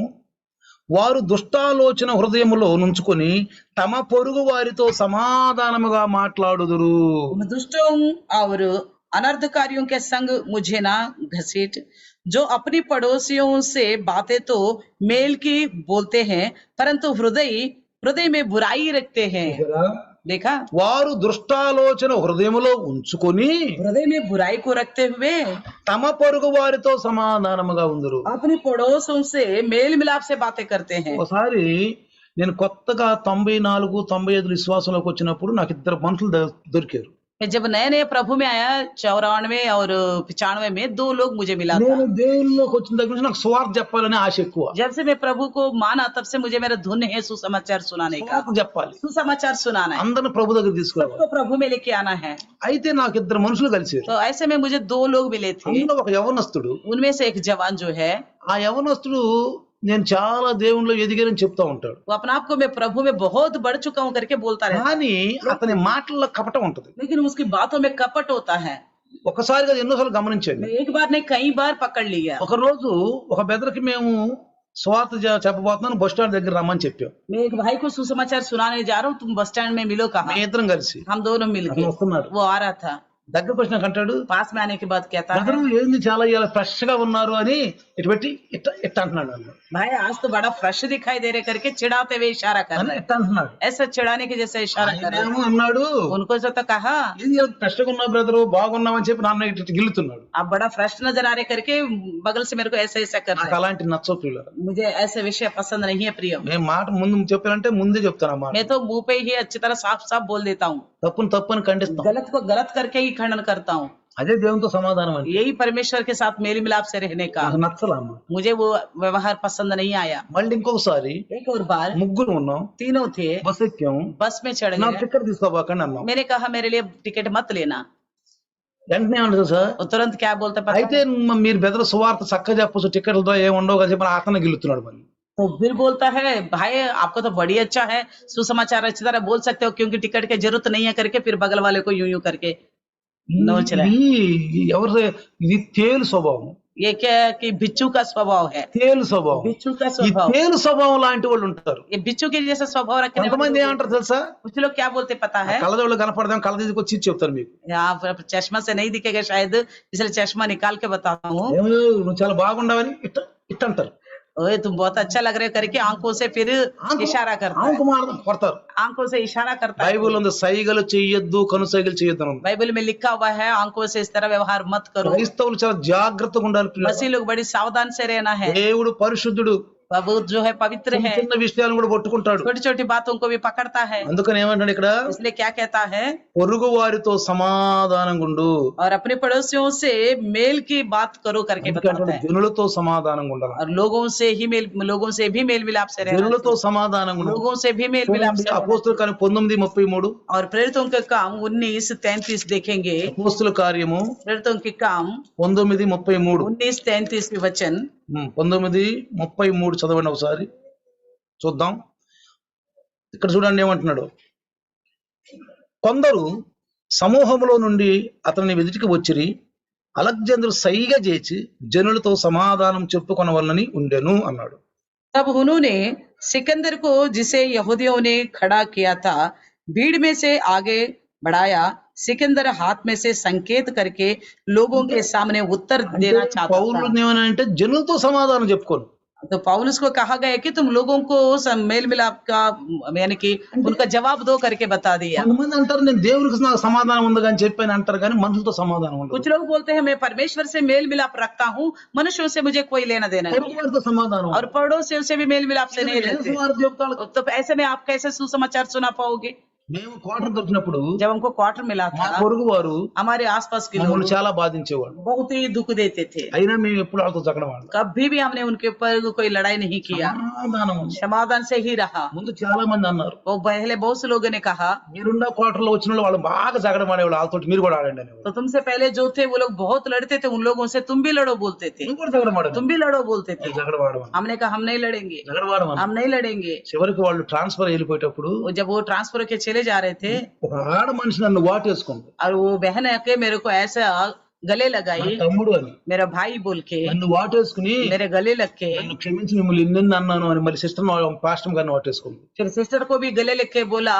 వారు దుష్టాలోచన హృదయములో నుంచుకొని తమ పొరుగు వారితో సమాధానముగా మాట్లాడుదురు. उन दुष्टों और अनर्थकारियों के संग मुझे ना घसीट, जो अपनी पड़ोसियों से बातें तो मेल की बोलते हैं परंतु हृदय में बुराई रखते हैं. देखा, వారు దుష్టాలోచన హృదయములో ఉంచుకొని हृदय में बुराई को रखते हुए తమ పొరుగు వారితో సమాధానముగా ఉందురు. अपने पड़ोसों से मेल मिलाप से बातें करते हैं. ఒకసారి నేను కొత్తగా 94, 95 విశ్వాసంలోకి వచ్చినప్పుడు నాకు ఇద్దరు మనుషులు దొరికారు. मैं जब नए नए प्रभु में आया 94 और 95 में 2 लोग मुझे मिला था. నేను దేవుళ్ళలోకి వచ్చిన దగ్గర నుంచి నాకు సువార్త చెప్పాలనే ఆశ ఎక్కువ. जब से मैं प्रभु को माना तब से मुझे मेरा धुन है सुसमाचार सुनाने का, సువార్త చెప్పాలి, सुसमाचार सुनाना है, అందరిని ప్రభు దగ్గర తీసుకురావాలి. तो प्रभु में लेके आना है. అయితే నాకు ఇద్దరు మనుషులు కలిసారు. तो ऐसे में मुझे 2 लोग मिले थे. అందులో ఒక యవనస్తుడు, उनमें से एक जवान जो है ఆ యవనస్తుడు నేను చాలా దేవుళ్ళలో ఎదిగానని చెప్తా ఉంటాడు. वो अपने आप को मैं प्रभु में बहुत बढ़ चुका हूँ करके बोलता रहता है, కానీ అతని మాటల్లో కపటం ఉంటది. लेकिन उसकी बातों में कपट होता है. ఒకసారి కాదు ఎన్నోసార్లు గమనించండి. मैं एक बार नहीं कई बार पकड़ लिया. ఒక రోజు ఒక బెదర్కి మేము స్వార్థ చెప్పబోతున్నాను, బస్ స్టాండ్ దగ్గర రమ్మని చెప్పాం. मैं एक भाई को सुसमाचार सुनाने जा रहा हूँ, तुम बस स्टैंड में मिलो कहा. మేము ఇద్దరం కలిసి हम दोनों मिल అతను गए. వస్తున్నాడు. वो आ रहा था, దగ్గరకు వచ్చినాక అంటాడు, पास में आने के बाद कहता है, బెదరు ఏంది చాలా ఇవాళ ఫ్రెష్ గా ఉన్నారు అని ఇటు పెట్టి ఇట్ట ఇట్ట అంటున్నాడు నన్ను. भाई आज तो बड़ा फ्रेश दिखाई दे रहे करके चिढ़ाते हुए इशारा कर అని रहे हैं. ఇట్ట అంటున్నాడు. ऐसा चिढ़ाने के जैसे इशारा कर रहे हैं. ఆయనేమో అన్నాడు, उनको जो तो कहा ఏంది ఇవాళ ఫ్రెష్ గా ఉన్నావు బ్రదరు, బాగున్నావు అని చెప్పి నాన్న ఇటు గిల్లుతున్నాడు. आप बड़ा फ्रेश नजर आ रहे करके बगल से मेरे को ऐसा ऐसा कर रहे నాకు हैं. అలాంటి నచ్చవు ప్రియులారా. मुझे ऐसे विषय पसंद नहीं है प्रिय. నేను మాట ముందు చెప్పానంటే ముందే చెప్తాను ఆ మాట. मैं तो मुंह पे ही अच्छी तरह साफ साफ बोल देता हूँ, తప్పుని తప్పని ఖండిస్తాం. गलत को गलत करके ही खंडन करता हूँ. అదే దేవునితో సమాధానం అంటే. यही परमेश्वर के साथ मेल मिलाप से रहने का. నాకు నచ్చలా అమ్మా. मुझे वो व्यवहार पसंद नहीं आया. మళ్ళీ ఇంకొకసారి एक और बार ముగ్గురు ఉన్నాం, तीनों थे, బస్ ఎక్కాం, बस में चढ़ నా गए. టికెట్ తీసుకోబాకండి అన్నాం. मैंने कहा मेरे लिए टिकट मत लेना. వెంటనే ఏమంటారు సార్, वो तुरंत क्या बोलते पता అయితే है? మీరు బెదర సువార్త చక్కగా చెప్పచ్చు, టికెట్లతో ఏమి ఉండవు కదా చెప్పి అతను గిల్లుతున్నాడు మళ్ళీ. तो फिर बोलता है भाई आपको तो बड़ी अच्छा है, सुसमाचार अच्छी तरह बोल सकते हो क्योंकि टिकट की जरूरत नहीं है करके फिर बगल वाले को यूं यूं करके नोच रहा है. ఇది ఎవరు, ఇది తేలు స్వభావం. ये क्या है कि बिच्छू का स्वभाव है. తేలు స్వభావం. बिच्छू का ఈ स्वभाव, తేలు స్వభావం లాంటి వాళ్ళు ఉంటారు. ये बिच्छू के जैसा स्वभाव रखने वाले కొంతమంది लोग- ఏమంటారు తెలుసా, कुछ लोग क्या बोलते पता है, కళ్ళజోళ్ళు కనపడదాం కళ్ళ తీసుకొచ్చి ఇచ్చి చెప్తారు మీకు. यहाँ पर चश्मा से नहीं दिखेगा शायद इसलिए चश्मा निकाल के बताता हूँ. ఏమో నువ్వు చాలా బాగుండవని ఇట్ట ఇట్ట అంటారు. ओए तुम बहुत अच्छा लग रहे हो करके आंखों से फिर इशारा करता है, ఆంకు మాడదాం కొడతారు. आंखों से इशारा करता है. బైబిల్ ఉంది సైగలు చెయ్యొద్దు కను సైగలు చెయ్యొద్దు అని ఉంది. बाइबल में लिखा हुआ है आंखों से इस तरह व्यवहार मत करो. క్రైస్తవులు చాలా జాగ్రత్తగా ఉండాలి పిల్లలు. मसीह लोग बड़ी सावधान से रहना है. దేవుడు పరిశుద్ధుడు, प्रभु जो है पवित्र చిన్న है, చిన్న విషయాలను కూడా పట్టుకుంటాడు. छोटी छोटी बातों को भी पकड़ता है. అందుకని ఏమంటాడు ఇక్కడ, इसलिए क्या कहता है, పొరుగు వారితో సమాధానంగా ఉండు. और अपने पड़ोसियों से मेल की बात करो करके అందుకే बताता है. జనులతో సమాధానంగా ఉండాలి. और लोगों से भी मेल मिलाप से रहना, జనులతో సమాధానంగా ఉండాలి. लोगों से भी मेल मिलाप से रहना. అపోస్తుల కార్యం 19:33, और प्रेरितों के काम 19:33 देखेंगे. అపోస్తుల కార్యము प्रेरितों के काम 19:33, 19:33 वचन 19:33 చదవండి ఒకసారి చూద్దాం. ఇక్కడ చూడండి ఏమంటున్నాడు, కొందరు సమూహములో నుండి అతని ఎదుటికి వచ్చిరి, అలెగ్జాండరు సైగ చేసి జనులతో సమాధానం చెప్పుకొనవలనని ఉండెను అన్నాడు. तब उन्होंने सिकंदर को जिसे यहूदियों ने खड़ा किया था भीड़ में से आगे बढ़ाया. सिकंदर हाथ में से संकेत करके लोगों के सामने उत्तर देना चाहता పౌలు था. ఏమనంటే జనులతో సమాధానం చెప్పుకోను. तो पौलुस को कहा गया कि तुम लोगों को मेल मिलाप का यानी कि उनका जवाब दो करके बता दिया। కొంతమంది అంటారు నేను దేవుడికి నాకు సమాధానం ఉంది అని చెప్పని అంటారు కానీ మనుషులతో సమాధానం ఉండదు. कुछ लोग बोलते हैं मैं परमेश्वर से मेल मिलाप रखता हूँ, मनुष्यों से मुझे कोई लेना देना नहीं, పొరుగు వారితో సమాధానం और पड़ोसियों से भी मेल मिलाप से नहीं ఉండదు. रहते। సువార్త చెప్తాడు. तो ऐसे में आप कैसे सुसमाचार सुना पाओगे? మేము క్వార్టర్ దొరికినప్పుడు जब हमको क्वार्टर मिला మా था, పొరుగు వారు हमारे आसपास के మమ్మల్ని लोग చాలా బాధించేవాళ్ళు. बहुत ही दुख देते थे। అయినా మేము ఎప్పుడు వాళ్ళతో జగడవాళ్ళం. कभी भी हमने उनके ऊपर कोई लड़ाई नहीं किया, సమాధానం ఉంది. समाधान से ही रहा। ముందు చాలా మంది అన్నారు वो पहले बहुत से लोगों ने कहा, మీరున్న క్వార్టర్ లో వచ్చిన వాళ్ళు బాగా జగడం ఆడేవాళ్ళు, వాళ్ళతో మీరు కూడా ఆడండి అనేవాళ్ళు. तो तुमसे पहले जो थे वो लोग बहुत लड़ते थे, उन लोगों से तुम भी लड़ो बोलते थे, నువ్వు కూడా జగడం ఆడండి. तुम भी लड़ो बोलते थे। జగడం ఆడమని हमने कहा हम नहीं लड़ेंगे, జగడవాడమని. हम नहीं लड़ेंगे। చివరికి వాళ్ళు ట్రాన్స్ఫర్ వెళ్ళిపోయేటప్పుడు वो जब वो ट्रांसफर के चले जा रहे थे, ఒక ఆడ మనిషి నన్ను వాటేసుకుంది. और वो बहन आके मेरे को ऐसा गले నా लगाई, తమ్ముడు అని मेरा भाई बोल के నన్ను వాటేసుకుని मेरे गले लग के, నన్ను క్షమించి మిమ్మల్ని ఎన్నెన్ని అన్నాను అని మళ్ళీ సిస్టర్ పాస్టర్ గారిని వాటేసుకుంది. फिर सिस्टर को भी गले लग के बोला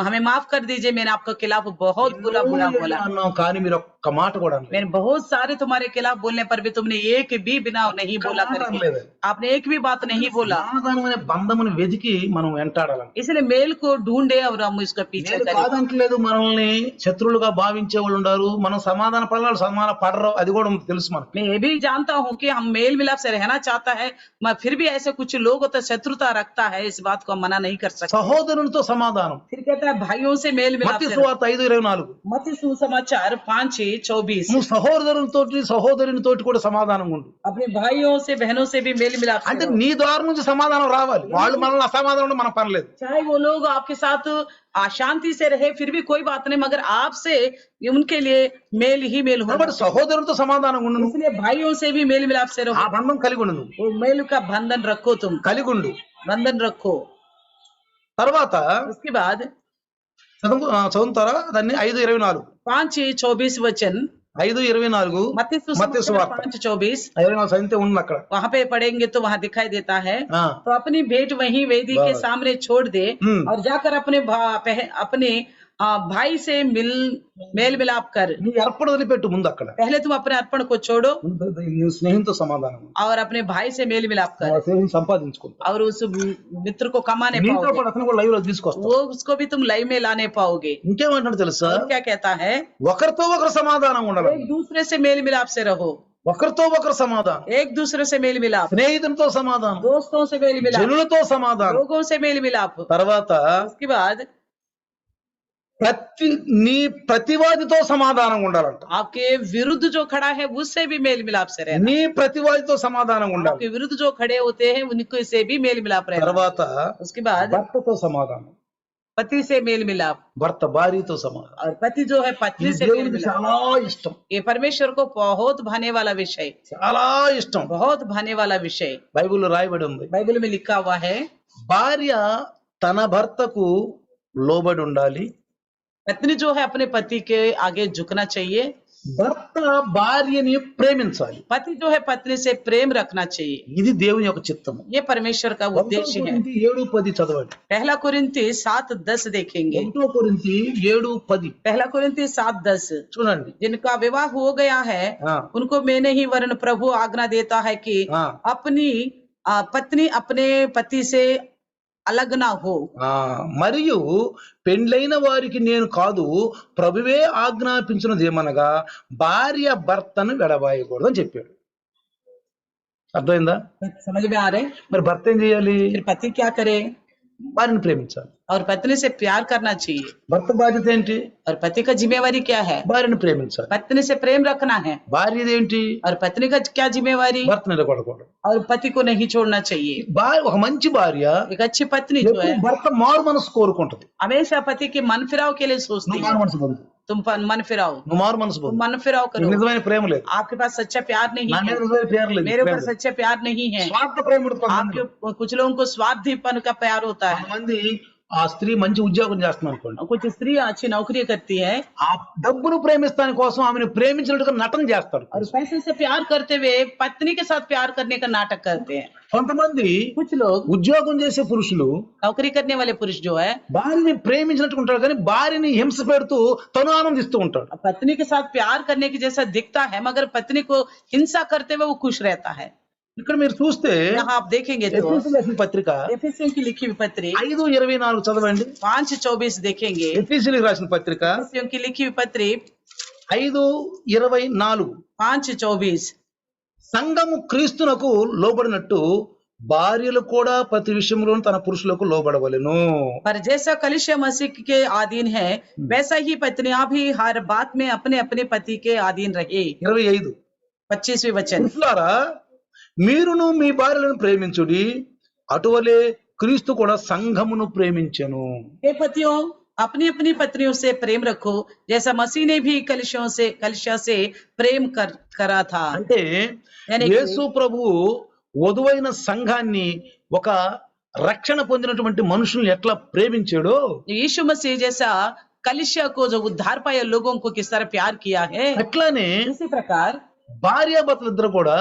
हमें माफ कर दीजिए, मैंने आपके खिलाफ बहुत बुरा बुरा बोला, అన్నాం కానీ మీరు ఒక్క మాట కూడా అనలేదు. मैंने बहुत सारे तुम्हारे खिलाफ बोलने पर भी तुमने एक भी बिना नहीं बोला करके, అనలేదు. आपने एक भी बात नहीं बोला। సమాధానం అనే బంధమును వెతికి మనం వెంటాడాలి. इसलिए मेल को ढूंढे और हम इसका पीछे నేను करें। కాదంటలేదు, మనల్ని శత్రువులుగా భావించే వాళ్ళు ఉన్నారు, మనం సమాధాన పడాలి, సమాధాన పడరు, అది కూడా తెలుసు మనకు. मैं ये भी जानता हूँ कि हम मेल मिलाप से रहना चाहता है, मैं फिर भी ऐसे कुछ लोग होते शत्रुता रखता है, इस बात को हम मना नहीं कर सकते। సహోదరునితో సమాధానం. फिर कहता है भाइयों से मेल मिलाप మత్తయి से సువార్త 5:24. मत्ती सुसमाचार 5:24 నువ్వు సహోదరునితోటి సహోదరునితోటి కూడా సమాధానం ఉండు. अपने भाइयों से बहनों से भी मेल मिलाप से అంటే रहो। నీ ద్వారా నుంచి సమాధానం రావాలి. వాళ్ళు మనల్ని అసమాధానం ఉంటే మనం పర్లేదు. चाहे वो लोग आपके साथ अशांति से रहे फिर भी कोई बात नहीं, मगर आपसे उनके लिए मेल ही मेल हो। కాబట్టి సహోదరునితో సమాధానం ఉండు. నువ్వు इसलिए भाइयों से भी मेल मिलाप से ఆ रहो, బంధం కలిగి ఉండు. నువ్వు वो मेल का बंधन रखो, तुम కలిగి ఉండు. बंधन रखो। తర్వాత उसके बाद చదువుతారా దాన్ని 5:24. 5:24 वचन 5:24 मत्ती మత్తయి సువార్త 5:24 24 చదివితే ఉంది అక్కడ. वहां पे पढ़ेंगे तो वहां दिखाई देता है। ఆ, तो अपनी भेंट वहीं वेदी के बस। सामने छोड़ दे हम्म। और जाकर अपने भाई से मेल मिलाप कर। నీ అర్పణ వదిలిపెట్టు ముందు అక్కడ. पहले तुम अपने अर्पण को छोड़ो ముందు నీ స్నేహితుతో సమాధానం ఉండు. और अपने भाई से मेल मिलाप ఆ कर, స్నేహితుని సంపాదించుకుంటా. और उस मित्र को कमाने నీతో पाओगे, పాటు అతను కూడా లైవ్ లో తీసుకొస్తా. वो उसको भी तुम लाइव में लाने पाओगे। ఇంకేమంటాడు తెలుసా? और क्या कहता है, ఒకరితో ఒకరు సమాధానం ఉండాలి. एक दूसरे से मेल मिलाप से रहो, ఒకరితో ఒకరు సమాధానం, एक दूसरे से मेल मिलाप, స్నేహితులతో సమాధానం, दोस्तों से मेल मिलाप, జనులతో సమాధానం. लोगों से मेल मिलाप। తర్వాత उसके बाद నీ ప్రతివాదితో సమాధానం ఉండాలంట. आपके विरुद्ध जो खड़ा है उससे भी मेल मिलाप से रहना। నీ ప్రతివాదితో సమాధానం ఉండాలి. आपके विरुद्ध जो खड़े होते हैं उनके से भी मेल मिलाप रहना। తర్వాత उसके बाद భర్తతో సమాధానం, पति से मेल मिलाप, భర్త భార్యతో సమాధానం. और पति जो है ఇది पत्नी से मेल దేవునికి मिलाप। చాలా ఇష్టం, ये परमेश्वर को बहुत भाने वाला विषय, చాలా ఇష్టం. बहुत भाने वाला विषय బైబిల్లో రాయబడి ఉంది, बाइबल में लिखा हुआ है। భార్య తన భర్తకు లోబడి ఉండాలి, पत्नी जो है अपने पति के आगे झुकना चाहिए, భర్త భార్యని ప్రేమించాలి. पति जो है पत्नी से प्रेम रखना चाहिए। ఇది దేవుని యొక్క చిత్తము. ये परमेश्वर का उद्देश्य है। 7:10 చదవండి. पहला कुरिन्ती 7:10 देखेंगे। 7:10 पहला कुरिन्ती 7:10 చూడండి. जिनका विवाह हो गया है हाँ। उनको मैंने ही वरन प्रभु आज्ञा देता है कि हाँ। अपनी पत्नी अपने पति से अलग ना हो। మరియు పెండ్లైన వారికి నేను కాదు, ప్రభువే ఆజ్ఞాపించినదేమనగా భార్య భర్తను విడబాయకూడదు అని చెప్పాడు. అర్థమైందా? समझ में आ रहे? మరి భర్త ఏం చేయాలి? फिर पति क्या करे? భార్యను ప్రేమించాలి. और पत्नी से प्यार करना चाहिए। భర్త బాధ్యత ఏంటి? और पति का जिम्मेवारी क्या है? భార్యను ప్రేమించాలి. पत्नी से प्रेम रखना है। భార్యది ఏంటి? और पत्नी का क्या जिम्मेवारी? భర్తను నిలబడకూడదు. और पति को नहीं छोड़ना चाहिए। ఒక మంచి భార్య एक अच्छी पत्नी जो है ఎప్పుడు భర్త మారు మనసు కోరుకుంటది. हमेशा पति के मन फिराव के लिए सोचती నువ్వు है। మారు మనసు పొందు, तुम मन फिराओ, నువ్వు మారు మనసు तुम పొందు. मन फिराव నీకు करो। నిజమైన ప్రేమ లేదు, आपके पास सच्चा प्यार नहीं నా है, మీద నిజమైన ప్రేమ లేదు. मेरे ऊपर सच्चा प्यार नहीं है। స్వార్థ ప్రేమ ఉంటుంది आपके కొంతమందిలో. कुछ लोगों को स्वार्थीपन का प्यार होता है। కొంతమంది ఆ స్త్రీ మంచి ఉద్యోగం చేస్తుంది అనుకోండి, कुछ स्त्री अच्छी नौकरी करती है ఆ డబ్బును ప్రేమిస్తాని కోసం ఆమెను ప్రేమించినట్టుగా నటన చేస్తాడు. और पैसे से प्यार करते हुए पत्नी के साथ प्यार करने का नाटक करते हैं। కొంతమంది कुछ लोग ఉద్యోగం చేసే పురుషులు नौकरी करने वाले पुरुष जो है భార్యని ప్రేమించినట్టు ఉంటాడు, కానీ భార్యని హింస పెడుతూ తను ఆనందిస్తూ ఉంటాడు. पत्नी के साथ प्यार करने की जैसा दिखता है, मगर पत्नी को हिंसा करते हुए वो खुश रहता है। ఇక్కడ మీరు చూస్తే यहाँ आप देखेंगे तो ఎఫెసీయులకు రాసిన పత్రిక एफिसियों की लिखी हुई पत्री 5:24 చదవండి. 5:24 देखेंगे। ఎఫెసీయులకు రాసిన పత్రిక एफिसियों की लिखी हुई पत्री 5:24 5:24 సంఘము క్రీస్తునకు లోబడినట్టు భార్యలు కూడా ప్రతి విషయంలో తన పురుషులకు లోబడవలెను. पर जैसा कलीसिया मसीह के अधीन है वैसा ही पत्नियां भी हर बात में अपने अपने पति के अधीन रहे। 25 25वें वचन। పురుషులారా మీరును మీ భార్యలను ప్రేమించుడి, అటువలే క్రీస్తు కూడా సంఘమును ప్రేమించెను. हे पतियों अपनी अपनी पत्नियों से प्रेम रखो जैसा मसीह ने भी कलीसिया से प्रेम करा था। అంటే यानी कि- యేసు ప్రభువు వధువైన సంఘాన్ని ఒక రక్షణ పొందినటువంటి మనుషుల్ని ఎట్లా ప్రేమించాడో यीशु मसीह जैसा कलीसिया को जो उद्धार पाया लोगों को किस तरह प्यार किया है, అట్లానే इसी प्रकार భార్యాభర్తలు ఇద్దరు కూడా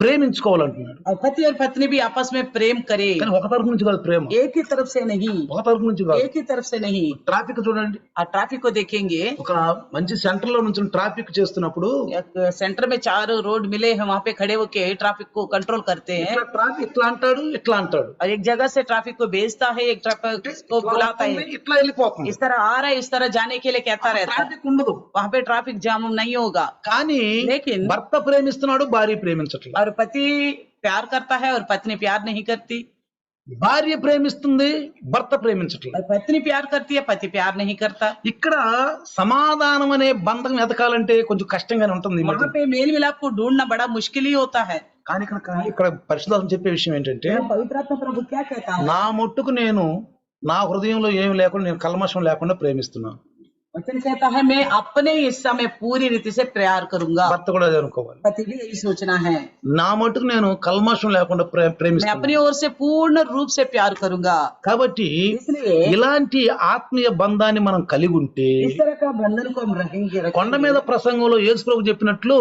ప్రేమించుకోవాలంటున్నాడు. और पति और पत्नी भी आपस में प्रेम करे, కానీ ఒక తరపు నుంచి కాదు ప్రేమ, एक ही तरफ से नहीं, ఒక తరపు నుంచి కాదు. एक ही तरफ से नहीं। ట్రాఫిక్ చూడండి, और ट्रैफिक को देखेंगे, ఒక మంచి సెంటర్ లో నుంచి ట్రాఫిక్ చేస్తున్నప్పుడు एक सेंटर में 4 रोड मिले हैं, वहां पे खड़े होके ट्रैफिक को कंट्रोल करते हैं ఇట్లా ట్రాఫిక్ ఇట్లా అంటాడు ఇట్లా అంటాడు, और एक जगह से ट्रैफिक को भेजता है, एक ट्रैफिक को बुलाता है, ఇట్లా వెళ్ళిపోతుంది. इस तरह आ रहा है, इस तरह जाने के लिए कहता रहता है। ట్రాఫిక్ ఉండదు. वहां पे ट्रैफिक जाम नहीं होगा। కానీ लेकिन- భర్త ప్రేమిస్తున్నాడు, భార్య ప్రేమించట్లేదు. और पति प्यार करता है और पत्नी प्यार नहीं करती, భార్య ప్రేమిస్తుంది, భర్త ప్రేమించట్లేదు. और पत्नी प्यार करती है, पति प्यार नहीं करता। ఇక్కడ సమాధానం అనే బంధం ఎదకాలంటే కొంచెం కష్టంగానే ఉంటుంది ఈ మధ్య. वहां पे मेल मिलाप को ढूंढना बड़ा मुश्किल ही होता है। కానీ ఇక్కడ పరిశుద్ధాత్మ చెప్పే విషయం ఏంటంటే, पवित्र आत्मा प्रभु क्या कहता है? నా మట్టుకు నేను నా హృదయంలో ఏమి లేకుండా నేను కల్మషం లేకుండా ప్రేమిస్తున్నాను. वचन कहता है मैं अपने हिस्सा में पूरी रीति से प्यार करूंगा। భర్త కూడా అదే అనుకోవాలి. पति भी यही सोचना है, నా మట్టుకు నేను కల్మషం లేకుండా मैं ప్రేమిస్తున్నాను. अपनी ओर से पूर्ण रूप से प्यार करूंगा। కాబట్టి इसलिए ఇలాంటి ఆత్మీయ బంధాన్ని మనం కలిగి ఉంటే, इस तरह का बंधन को हम रखेंगे। కొండ మీద ప్రసంగంలో యేసు ప్రభు చెప్పినట్లు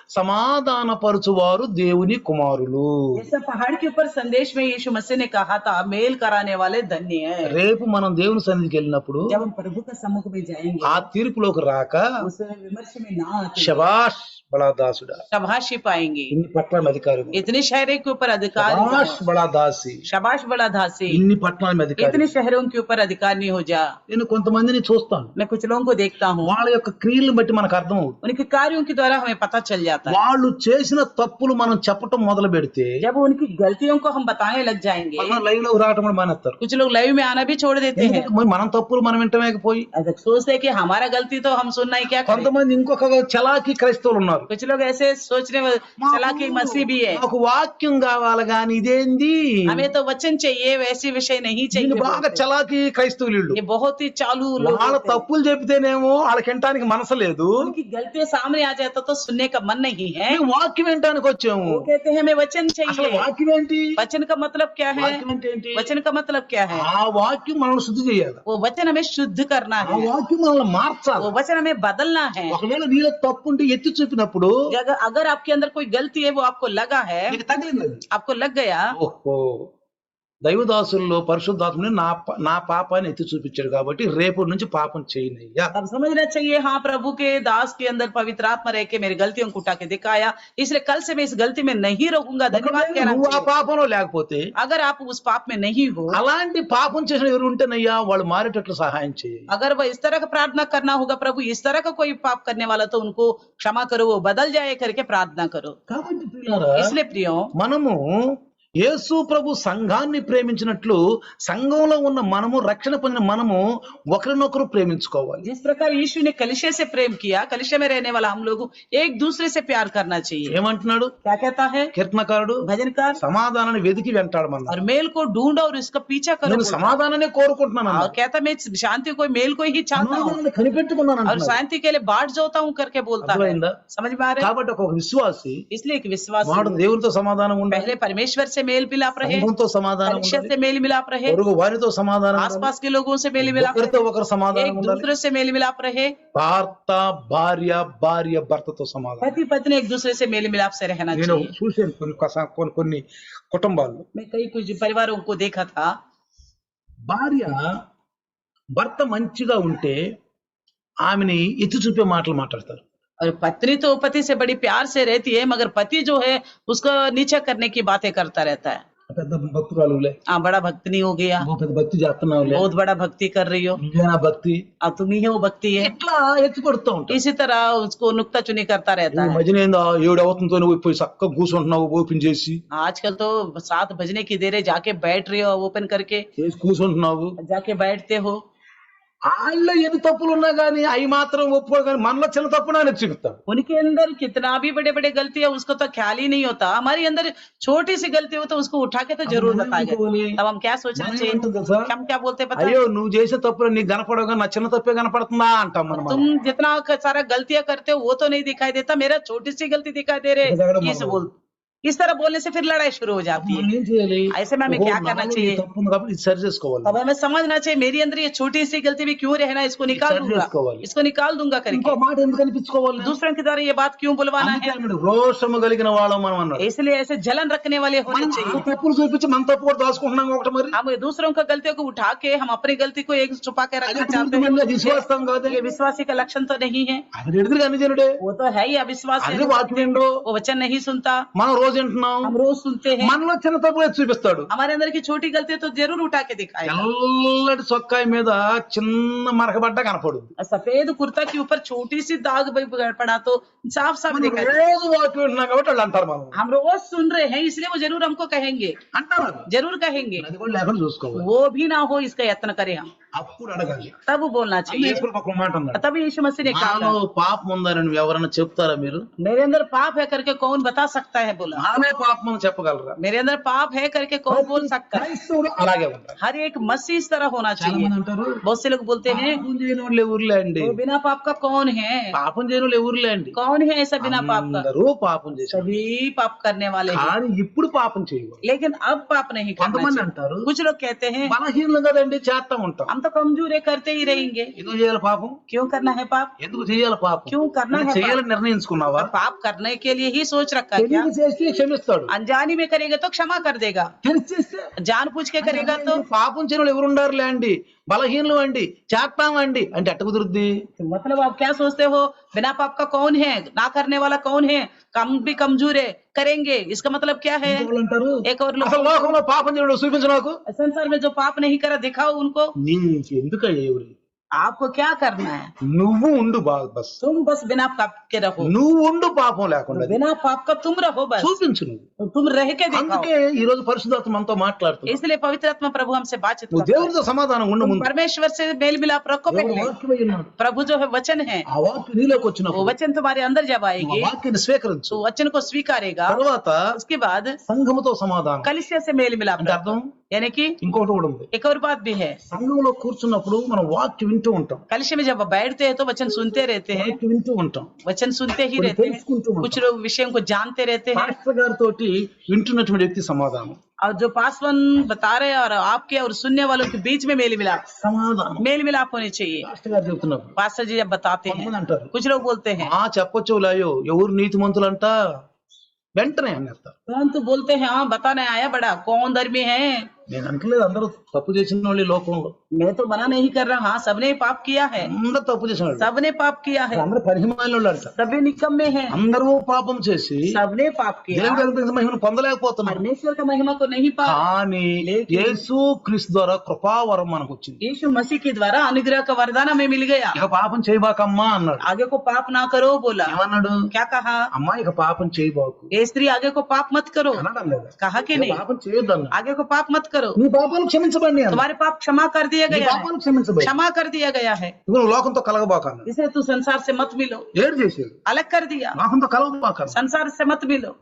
సమాధాన పరుచువారు దేవుని కుమారులు. जैसा पहाड़ के ऊपर संदेश में यीशु मसीह ने कहा था मेल कराने वाले धन्य है। రేపు మనం దేవుని సన్నిధికి వెళ్ళినప్పుడు जब हम प्रभु का सम्मुख में जाएंगे ఆ తీర్పులోకి రాక उस विमर्श में ना आते శబాష్ బడా దాసుడా, शाबाशी पाएंगे। ఇన్ని పట్టణం అధికారి, इतने शहरों के ऊपर अधिकार శబాష్ బడా దాసి, शाबाश बड़ा धासी, ఇన్ని పట్టణాల అధికారి. इतने शहरों के ऊपर अधिकारी हो जा। నేను కొంతమందిని చూస్తాను, मैं कुछ लोगों को देखता हूँ, వాళ్ళ యొక్క క్రియలను బట్టి మనకు అర్థం అవుతుంది. उनके कार्यों के द्वारा हमें पता चल जाता है। వాళ్ళు చేసిన తప్పులు మనం చెప్పటం మొదలు పెడితే जब उनकी गलतियों को हम बताने लग जाएंगे, లైవ్ లో రావటం కూడా మానేస్తారు. कुछ लोग लाइव में आना भी छोड़ देते हैं। ఎందుకంటే మనం తప్పులు మనం వింటమేకపోయి. ऐसा सोचते हैं कि हमारा गलती तो हम सुनना ही क्या करें। కొంతమంది ఇంకొక చలాకీ క్రైస్తవులు ఉన్నారు, कुछ लोग ऐसे सोचने चला कि मसीह भी है, నాకు వాక్యం కావాలి కానీ ఇదేంది, हमें तो वचन चाहिए, वैसे विषय नहीं వీళ్ళు चाहिए। బాగా बोलते हैं। చలాకీ క్రైస్తవులు వీళ్ళు. ये बहुत ही चालू लोग వాళ్ళ होते हैं। తప్పులు చెబితేనేమో వాళ్ళకి వినటానికి మనసు లేదు, उनकी गलतियां सामने आ जाता तो सुनने का मन नहीं है। మేము వాక్యం వినటానికి వచ్చాము. वो कहते हैं हमें वचन అసలు चाहिए। వాక్యం ఏంటి? वचन का मतलब क्या है? వాక్యం అంటే ఏంటి? वचन का मतलब क्या है? ఆ వాక్యం మనల్ని శుద్ధి చేయాలి, वो वचन हमें शुद्ध करना ఆ है, వాక్యం మనల్ని మార్చాలి. वो वचन हमें बदलना है। ఒకవేళ నీలో తప్పు ఉంటే ఎత్తి చూపినప్పుడు अगर आपके अंदर कोई गलती है वो आपको लगा है, నీకు తగిలింది అది. आपको लग गया, ఓహో, దైవదాసుల్లో పరిశుద్ధాత్ముని నా పాపాన్ని ఎత్తి చూపించాడు కాబట్టి రేపు నుంచి పాపం చేయనయ్యా. अब समझना चाहिए हाँ प्रभु के दास के अंदर पवित्र आत्मा रह के मेरी गलतियों को उठा के दिखाया, इसलिए कल से मैं इस गलती में नहीं रहूंगा। धन्यवाद कहना నువ్వు ఆ चाहिए। పాపంలో లేకపోతే, अगर आप उस पाप में नहीं हो, అలాంటి పాపం చేసిన ఎవరు ఉంటేనయ్యా వాళ్ళు మారేటట్లు సహాయం చేయాలి. अगर वह इस तरह का प्रार्थना करना होगा, प्रभु इस तरह का कोई पाप करने वाला तो उनको क्षमा करो, वो बदल जाए करके प्रार्थना करो। కాబట్టి ప్రియులారా, इसलिए प्रियो మనము యేసు ప్రభు సంఘాన్ని ప్రేమించినట్లు సంఘంలో ఉన్న మనము, రక్షణ పొందిన మనము ఒకరినొకరు ప్రేమించుకోవాలి. जिस प्रकार यीशु ने कलीसिया से प्रेम किया, कलीसिया में रहने वाला हम लोग एक दूसरे से प्यार करना चाहिए। ఏమంటున్నాడు क्या कहता है కీర్తనకారుడు? भजनकार? సమాధానాన్ని వెతికి వెంటాడమన్నాడు. और मेल को ढूंढो और इसका पीछा करो నేను बोलता। సమాధానాన్ని కోరుకుంటున్నాను और అన్నాడు. कहता मैं शांति को, मेल को ही चाहता हूँ సమాధానాన్ని కనిపెట్టుకున్నాను और అంటున్నాడు. शांति के लिए बाट जोता हूँ करके बोलता है। అర్థమైందా? समझ में आ रहे हैं? కాబట్టి ఒక విశ్వాసి इसलिए एक विश्वास వాడు దేవునితో సమాధానం ఉండాలి, पहले परमेश्वर से मेल मिलाप रहे, సంఘంతో సమాధానం कलीसिया ఉండాలి, से मेल मिलाप रहे, పొరుగు వారితో సమాధానం ఉండాలి, आसपास के लोगों से मेल मिलाप ఒకరితో रहे, ఒకరు సమాధానం एक ఉండాలి. दूसरे से मेल मिलाप रहे, భర్త భార్య, భార్య భర్తతో సమాధానం. पति पत्नी एक दूसरे से मेल मिलाप से रहना నేను चाहिए। చూసాను కొన్ని కుటుంబాల్లో मैं कई कुछ परिवारों को देखा था, భార్య భర్త మంచిగా ఉంటే ఆమెని ఎత్తి చూపే మాటలు మాట్లాడతారు. और पत्नी तो पति से बड़ी प्यार से रहती है, मगर पति जो है उसको नीचे करने की बातें करता रहता है। పెద్ద భక్తురాలులే, हाँ, बड़ा भक्तनी हो गया, నువ్వు పెద్ద భక్తి చేస్తున్నావులే, बहुत बड़ा भक्ति कर रही हो, నువ్వేనా భక్తి, अब तुम ही हो भक्ति है। ఇట్లా ఎత్తి కొడుతూ ఉంటావు. इसी तरह उसको नुक्ता चुनी करता रहता ఈ है। మధ్యన ఏందో 7 అవుతుందో నువ్వు పోయి చక్కగా కూర్చుంటున్నావు ఓపెన్ చేసి आजकल तो 7 बजने की देर है, जाके बैठ रही हो ओपन करके, చేసి కూర్చుంటున్నావు. जाके बैठते हो। వాళ్ళలో ఎన్ని తప్పులు ఉన్నా కానీ అవి మాత్రం ఒప్పుకోడు, కానీ మనలో చిన్న తప్పున ఆయన చూపిస్తాడు. उनके अंदर कितना भी बड़े बड़े गलती है उसको तो ख्याल ही नहीं होता, हमारे अंदर छोटी सी गलती हो तो उसको उठा के तो जरूर बताएंगे। तब हम क्या सोचना चाहिए, हम क्या बोलते पता है? అయ్యో నువ్వు చేసే తప్పులు నీకు కనపడవు, నా చిన్న తప్పే కనపడుతుందా అంటాం మనం. तुम जितना सारा गलतियां करते हो वो तो नहीं दिखाई देता, मेरा छोटी सी गलती दिखाई दे रहे, इस बोल इस तरह बोलने से फिर लड़ाई शुरू हो जाती है। మనం ఏం చేయాలి, ऐसे में हमें क्या करना నాలో ఈ चाहिए? తప్పు ఉంది కాబట్టి ఇది సరి చేసుకోవాలి, अब हमें समझना चाहिए मेरी अंदर ये छोटी सी गलती भी क्यों रहना, इसको निकाल सर दूंगा, చేసుకోవాలి. इसको निकाल दूंगा ఇంకో करके। మాట ఎందుకు అనిపించుకోవాలి, दूसरों के द्वारा ये बात क्यों बुलवाना అందుకే है? అన్నాడు, రోషము కలిగిన వాళ్ళం మనం అన్నాడు. इसलिए ऐसे जलन रखने वाले होने మనం चाहिए। తప్పులు చూపించి మన తప్పు కూడా దాచుకుంటున్నాం ఒకటి. మరి हम दूसरों का गलतियों को उठा के हम अपनी गलती को एक छुपा के అది रखना चाहते हैं, విశ్వాసం కాదు, ये విశ్వాसी का लक्षण तो नहीं है। అది ఎదురుగా అన్ని జనుడే, वो तो है ही अविश्वास, అది వాక్యం ఏంటో वो वचन नहीं सुनता, మనం రోజు వింటున్నాం. हम रोज सुनते हैं। మనలో చిన్న తప్పు ఎత్తి చూపిస్తాడు. हमारे अंदर की छोटी गलती तो जरूर उठा के दिखाएगा। తెల్లటి చొక్కాయి మీద చిన్న మరకబడ్డ కనపడు. सफेद कुर्ता के ऊपर छोटी सी दाग पड़ा तो साफ साफ మనం दिखाई। రోజు వాక్యం వింటున్నాం కాబట్టి వాళ్ళు అంటారు, మనం हम रोज सुन रहे हैं इसलिए वो जरूर हमको कहेंगे, అంటారు. जरूर कहेंगे। అది కూడా లేకుండా చూసుకోవాలి, वो भी ना हो इसका यत्न करें हम, అప్పుడు అడగాలి. तब बोलना चाहिए। ఇప్పుడు ఒక మాట అన్నాడు, तभी यीशु मसीह ने నాలో कहा పాపం ఉందని నువ్వు ఎవరైనా చెప్తారా మీరు? मेरे अंदर पाप है करके कौन बता सकता है, बोला నాలో పాపం అని చెప్పగలరా? मेरे अंदर पाप है करके कौन बोल सकता है? క్రైస్తవుడు అలాగే ఉంటారు. हर एक मसीह इस तरह होना చాలా चाहिए। మంది అంటారు, बहुत से लोग बोलते हैं పాపం చేయని వాళ్ళు ఎవరులే అండి, वो बिना पाप का कौन है, పాపం చేయని వాళ్ళు ఎవరులే అండి. कौन है ऐसा बिना पाप का? అందరూ పాపం చేశారు, सभी पाप करने वाले हैं, కానీ ఇప్పుడు పాపం చేయకూడదు. लेकिन अब पाप नहीं करना కొంతమంది चाहिए। అంటారు, कुछ लोग कहते हैं బలహీనలు కదండి చేస్తా ఉంటాం. हम तो कमजोर है, करते ही रहेंगे। ఎందుకు చేయాలి పాపం? क्यों करना है पाप? ఎందుకు చేయాలి పాపం? क्यों करना है చేయాలని నిర్ణయించుకున్నావా? पाप? पाप करने के लिए ही सोच रखा है क्या? తెలియక చేస్తే క్షమిస్తాడు, अनजानी में करेगा तो क्षमा कर देगा, తెలిసి చేస్తే जान पूछ के करेगा तो పాపం చేయని వాళ్ళు ఎవరుండారులే అండి, బలహీనలు అండి, చేస్తామండి అంటే ఎట్ట కుదురుద్ది? मतलब आप क्या सोचते हो बिना पाप का कौन है, ना करने वाला कौन है, कम भी कमजोर है, करेंगे, इसका मतलब क्या है? వాళ్ళు అంటారు, एक और అసలు लोग లోకంలో పాపం చేయడం చూపించు నాకు. संसार में जो पाप नहीं करा दिखाओ उनको। నీకు ఎందుకయ్యా ఎవరు? आपको क्या करना है? నువ్వు ఉండు బాగా, బస్ तुम बस बिना पाप के रहो, నువ్వు ఉండు పాపం లేకుండా, बिना पाप का तुम रहो, बस చూపించు నువ్వు. तुम रह के दिखाओ। అందుకే ఈ రోజు పరిశుద్ధాత్మ మనతో మాట్లాడుతుంది. इसलिए पवित्र आत्मा प्रभु हमसे बातचीत నువ్వు करता है। దేవునితో సమాధానం ఉండు तुम ముందు. परमेश्वर से मेल मिलाप रखो దేవుడు पहले। వాక్యమై ఉన్నాడు, प्रभु जो है वचन है, ఆ వాక్యం నీలోకి वो వచ్చినప్పుడు वचन तुम्हारे अंदर जब నువ్వు आएगी ఆ వాక్యాన్ని స్వీకరించు. तो वचन को स्वीकारेगा, తర్వాత उसके बाद సంఘముతో సమాధానం कलिसिया से मेल मिलाप అంటే रखो। అర్థం यानी कि ఇంకొకటి కూడా ఉంది. एक और बात भी है, సంఘంలో కూర్చున్నప్పుడు మనం వాక్యం వింటూ ఉంటాం, कलिसिया में जब बैठते हैं तो वचन सुनते रहते हैं, వాక్యం వింటూ ఉంటాం, वचन सुनते ही కొన్ని रहते हैं, తెలుసుకుంటూ ఉంటాం. कुछ लोग विषयों को जानते रहते हैं। పాస్టర్ గారితో వింటున్నటువంటి వ్యక్తి సమాధానం, और जो पासवान बता रहे हैं और आपके और सुनने वालों के बीच में मेल मिलाप సమాధానం होनी चाहिए। పాస్టర్ గారు చెప్తున్నప్పుడు पास्टर जी जब बताते हैं, కొంతమంది అంటారు, कुछ लोग बोलते हैं చెప్పొచ్చు లాయో ఎవరు నీతిమంతులంట, వెంటనే అనేస్తారు. तुरंत बोलते हैं हाँ बताने आया बड़ा कौन धर्मी है। నేను అంటలేదు అందరూ తప్పు చేసిన వాళ్ళు ఈ లోకంలో, मैं तो मना नहीं कर रहा, हाँ सबने पाप किया है, అందరూ తప్పు చేసిన వాళ్ళు, सबने पाप किया है, అందరూ పరిహిమాయిన వాళ్ళు అంటారు. सभी निकम्मे हैं, అందరూ పాపం చేసి सबने पाप किया, దేవుడికి అనిపించిన మహిమను పొందలేకపోతున్నారు. परमेश्वर का महिमा को नहीं पा। కానీ యేసు క్రీస్తు ద్వారా కృపావరం మనకు వచ్చింది. यीशु मसीह के द्वारा अनुग्रह का वरदान हमें मिल गया। ఇక పాపం చేయబాకమ్మా అన్నాడు. आगे को पाप ना करो बोला। ఏమన్నాడు? क्या कहा? అమ్మా ఇక పాపం చేయబాకు ये स्त्री आगे को पाप मत करो, అనడం లేదా? कहा कि ఇక नहीं పాపం చేయొద్దు అన్నాడు. आगे को पाप मत करो, నీ పాపాలు క్షమించబడి అన్నాడు. तुम्हारे पाप क्षमा कर दिया నీ गया है, పాపాలు క్షమించబడి क्षमा कर दिया गया है, ఇక నువ్వు లోకంతో కలగబాక అన్నాడు. इसलिए तू संसार से मत मिलो, ఏడు చేసేది अलग कर दिया, లోకంతో కలగబాక అన్నాడు. संसार से मत मिलो।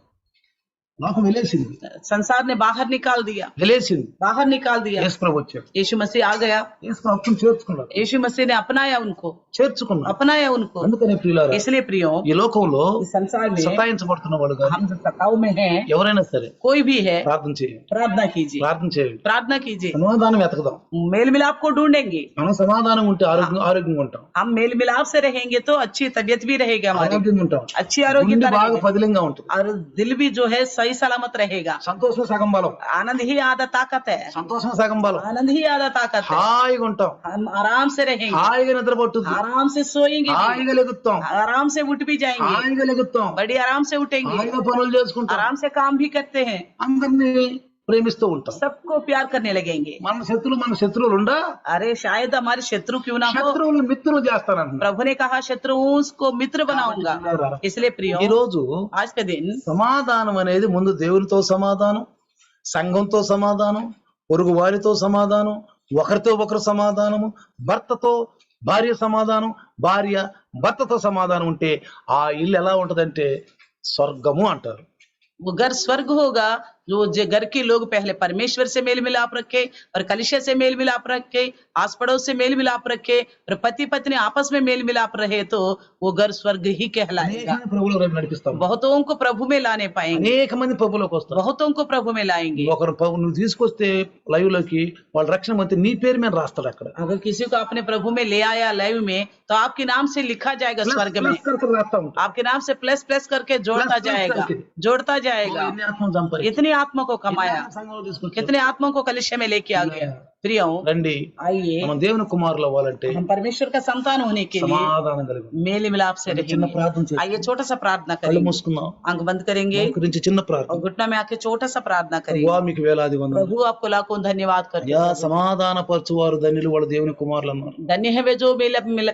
లోకం వెలేసింది, संसार ने बाहर निकाल दिया, వెలేసింది. बाहर निकाल दिया। యేసు ప్రభు వచ్చాడు, यीशु मसीह आ गया, యేసు ప్రభుత్వం చేర్చుకున్నాడు, यीशु मसीह ने अपनाया उनको, చేర్చుకున్నాడు. अपनाया उनको। అందుకనే ప్రియులారా, इसलिए प्रियो ఈ లోకంలో इस संसार में సతాయించబడుతున్న వాడు కానీ हम जो सताव में हैं, ఎవరైనా సరే कोई भी है, ప్రార్థన చేయండి, प्रार्थना कीजिए, ప్రార్థన చేయండి, प्रार्थना कीजिए, సమాధానం వెతకదాం. मेल मिलाप को ढूंढेंगे। మనం సమాధానం ఉంటే ఆరోగ్యంగా ఉంటాం, हम मेल मिलाप से रहेंगे तो अच्छी तबीयत भी रहेगी हमारी, ఆరోగ్యంగా ఉంటాం, अच्छी आरोग्य గుండె బాగా పదిలంగా ఉంటుంది. और दिल भी जो है सही सही सलामत रहेगा। సంతోషం సగం బలం, आनंद ही आधा ताकत है, సంతోషం సగం బలం. आनंद ही आधा ताकत है। హాయిగా ఉంటాం, हम आराम से रहेंगे, హాయిగా నిద్ర పట్టుద్ది, आराम से सोएंगे भी, హాయిగా లెగుతాం, आराम से उठ भी जाएंगे, హాయిగా లెగుతాం, बड़ी आराम से उठेंगे, హాయిగా పనులు చేసుకుంటాం, आराम से काम भी करते हैं, అందరినీ ప్రేమిస్తూ ఉంటాం. सबको प्यार करने लगेंगे। మన శత్రువులు ఉండా, अरे शायद हमारे शत्रु क्यों ना हो, శత్రువులు మిత్రులు చేస్తానంటున్నా. प्रभु ने कहा शत्रुओं को मित्र बनाऊंगा। इसलिए प्रियो, ఈ రోజు आज के दिन సమాధానం అనేది ముందు దేవునితో సమాధానం, సంఘంతో సమాధానం, పొరుగు వారితో సమాధానం, ఒకరితో ఒకరు సమాధానము, భర్తతో భార్య సమాధానం, భార్య భర్తతో సమాధానం ఉంటే ఆ ఇల్లు ఎలా ఉంటదంటే స్వర్గము అంటారు. वो घर स्वर्ग होगा जो घर के लोग पहले परमेश्वर से मेल मिलाप रखे और कलिशा से मेल मिलाप रखे, आस पड़ोस से मेल मिलाप रखे और पति पत्नी आपस में मेल मिलाप रहे तो वो घर स्वर्ग ही कहलाएगा। అనేక ప్రభువుల వైపు నడిపిస్తాం, बहुतों को प्रभु में लाने पाएंगे, అనేక మంది ప్రభువులోకి వస్తారు. बहुतों को प्रभु में लाएंगे। ఒకరు నువ్వు తీసుకొస్తే లైవ్ లోకి వాళ్ళ రక్షణ మంత్రి నీ పేరు మీద రాస్తాడు. అక్కడ अगर किसी को अपने प्रभु में ले आया लाइव में तो आपके नाम से लिखा जाएगा स्वर्ग में, రాస్తా ఉంటాడు. आपके नाम से प्लस प्लस करके जोड़ता प्लस जाएगा, करके। जोड़ता जाएगा। ఎన్ని ఆత్మలు సంపాదించావు? इतनी आत्मा को कमाया, సంఘంలో తీసుకొచ్చావు. कितने आत्मा को कलिशा में लेके आ गया। प्रियो రండి, आइए, మనం దేవుని కుమారులు అవ్వాలంటే हम परमेश्वर का संतान होने के लिए సమాధానం కలిగి मेल मिलाप से చిన్న रहेंगे। ప్రార్థన చేద్దాం. आइए छोटा सा प्रार्थना కళ్ళు करेंगे, మూసుకుందాం, आंख बंद करेंगे దాని గురించి చిన్న ప్రార్థన. और घुटना में आके छोटा सा प्रार्थना करेंगे। ప్రభువా మీకు వేలాది వందనాలు. प्रभु आपको लाखों धन्यवाद करते అయ్యా हैं। సమాధాన పరచువారు ధన్యులు వాళ్ళ దేవుని కుమారులు అన్నారు. धन्य है वे जो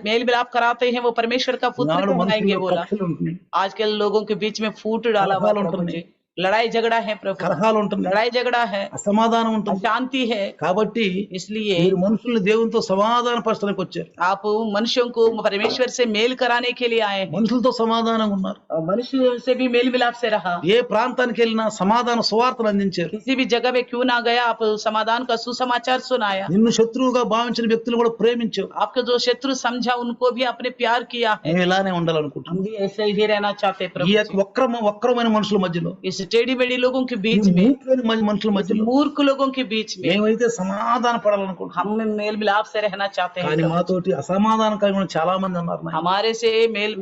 मेल मिलाप कराते हैं, वो परमेश्वर का पुत्र నాడు कहलाएंगे। మనుషుల్లో बोला కక్షలు ఉంటున్నాయి, आजकल लोगों के बीच में फूट डाला हुआ कलहाल प्रभु ఉంటుంది, जी। लड़ाई झगड़ा है प्रभु, కలహాలు ఉంటున్నాయి, लड़ाई झगड़ा है, అసమాధానం ఉంటుంది. अशांति है। కాబట్టి इसलिए మీరు మనుషుల్ని దేవునితో సమాధాన పరచడానికి వచ్చారు. आप मनुष्यों को परमेश्वर से मेल कराने के लिए आए हैं, మనుషులతో సమాధానంగా ఉన్నారు. और मनुष्य से भी मेल मिलाप से रहा। ఏ ప్రాంతానికి వెళ్ళినా సమాధాన సువార్తను అందించారు. किसी भी जगह में क्यों ना गया, आप समाधान का सुसमाचार सुनाया। నిన్ను శత్రువుగా భావించిన వ్యక్తులు కూడా ప్రేమించావు. आपका जो शत्रु समझा उनको भी आपने प्यार किया है। నేను ఇలానే ఉండాలనుకుంటున్నాను. हम भी ऐसे ही रहना चाहते हैं ఈ प्रभु యొక్క जी। వక్రమైన మనుషుల మధ్యలో, इस टेढ़ी मेढ़ी लोगों के बीच ఈ में, మూర్ఖమైన మనుషుల మధ్యలో मूर्ख लोगों के बीच में మేమైతే సమాధాన పడాలనుకుంటున్నాం. हम मेल मिलाप से रहना चाहते కానీ हैं। మాతోటి అసమాధానం కలిగిన వాళ్ళు చాలా మంది ఉన్నారు. నాయనా. हमारे से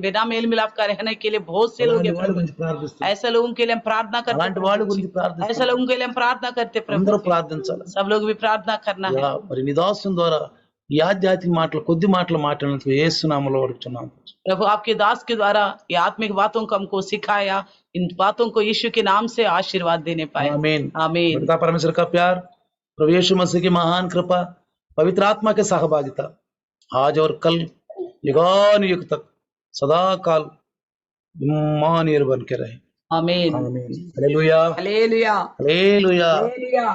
बिना मेल मिलाप का रहने के लिए बहुत से लोग అలాంటి हैं వాళ్ళ प्रभु। గురించి ప్రార్థిస్తున్నాం. ऐसे लोगों के लिए हम प्रार्थना करते అలాంటి हैं వాళ్ళ प्रभु గురించి जी। ప్రార్థిస్తున్నాం. ऐसे लोगों के लिए हम प्रार्थना करते हैं అందరూ प्रभु। ప్రార్థించాలి. सब लोग भी प्रार्थना करना है। ఇలా మరి నిదాసం ద్వారా ఈ ఆధ్యాత్మిక మాటలు కొద్ది మాటలు మాట్లాడినందుకు యేసునామములో అడుగుతున్నాం. प्रभु आपके दास के द्वारा ये आत्मिक बातों को हमको सिखाया, इन बातों को यीशु के नाम से आशीर्वाद देने पाए। आमीन. आमीन। पिता परमेश्वर का प्यार, प्रभु यीशु मसीह की महान कृपा, पवित्र आत्मा के सहभागिता आज और कल युगानुयुग तक सदा काल मानियर बन के रहे. आमीन। आमीन. Hallelujah, hallelujah, hallelujah. हालेलुया।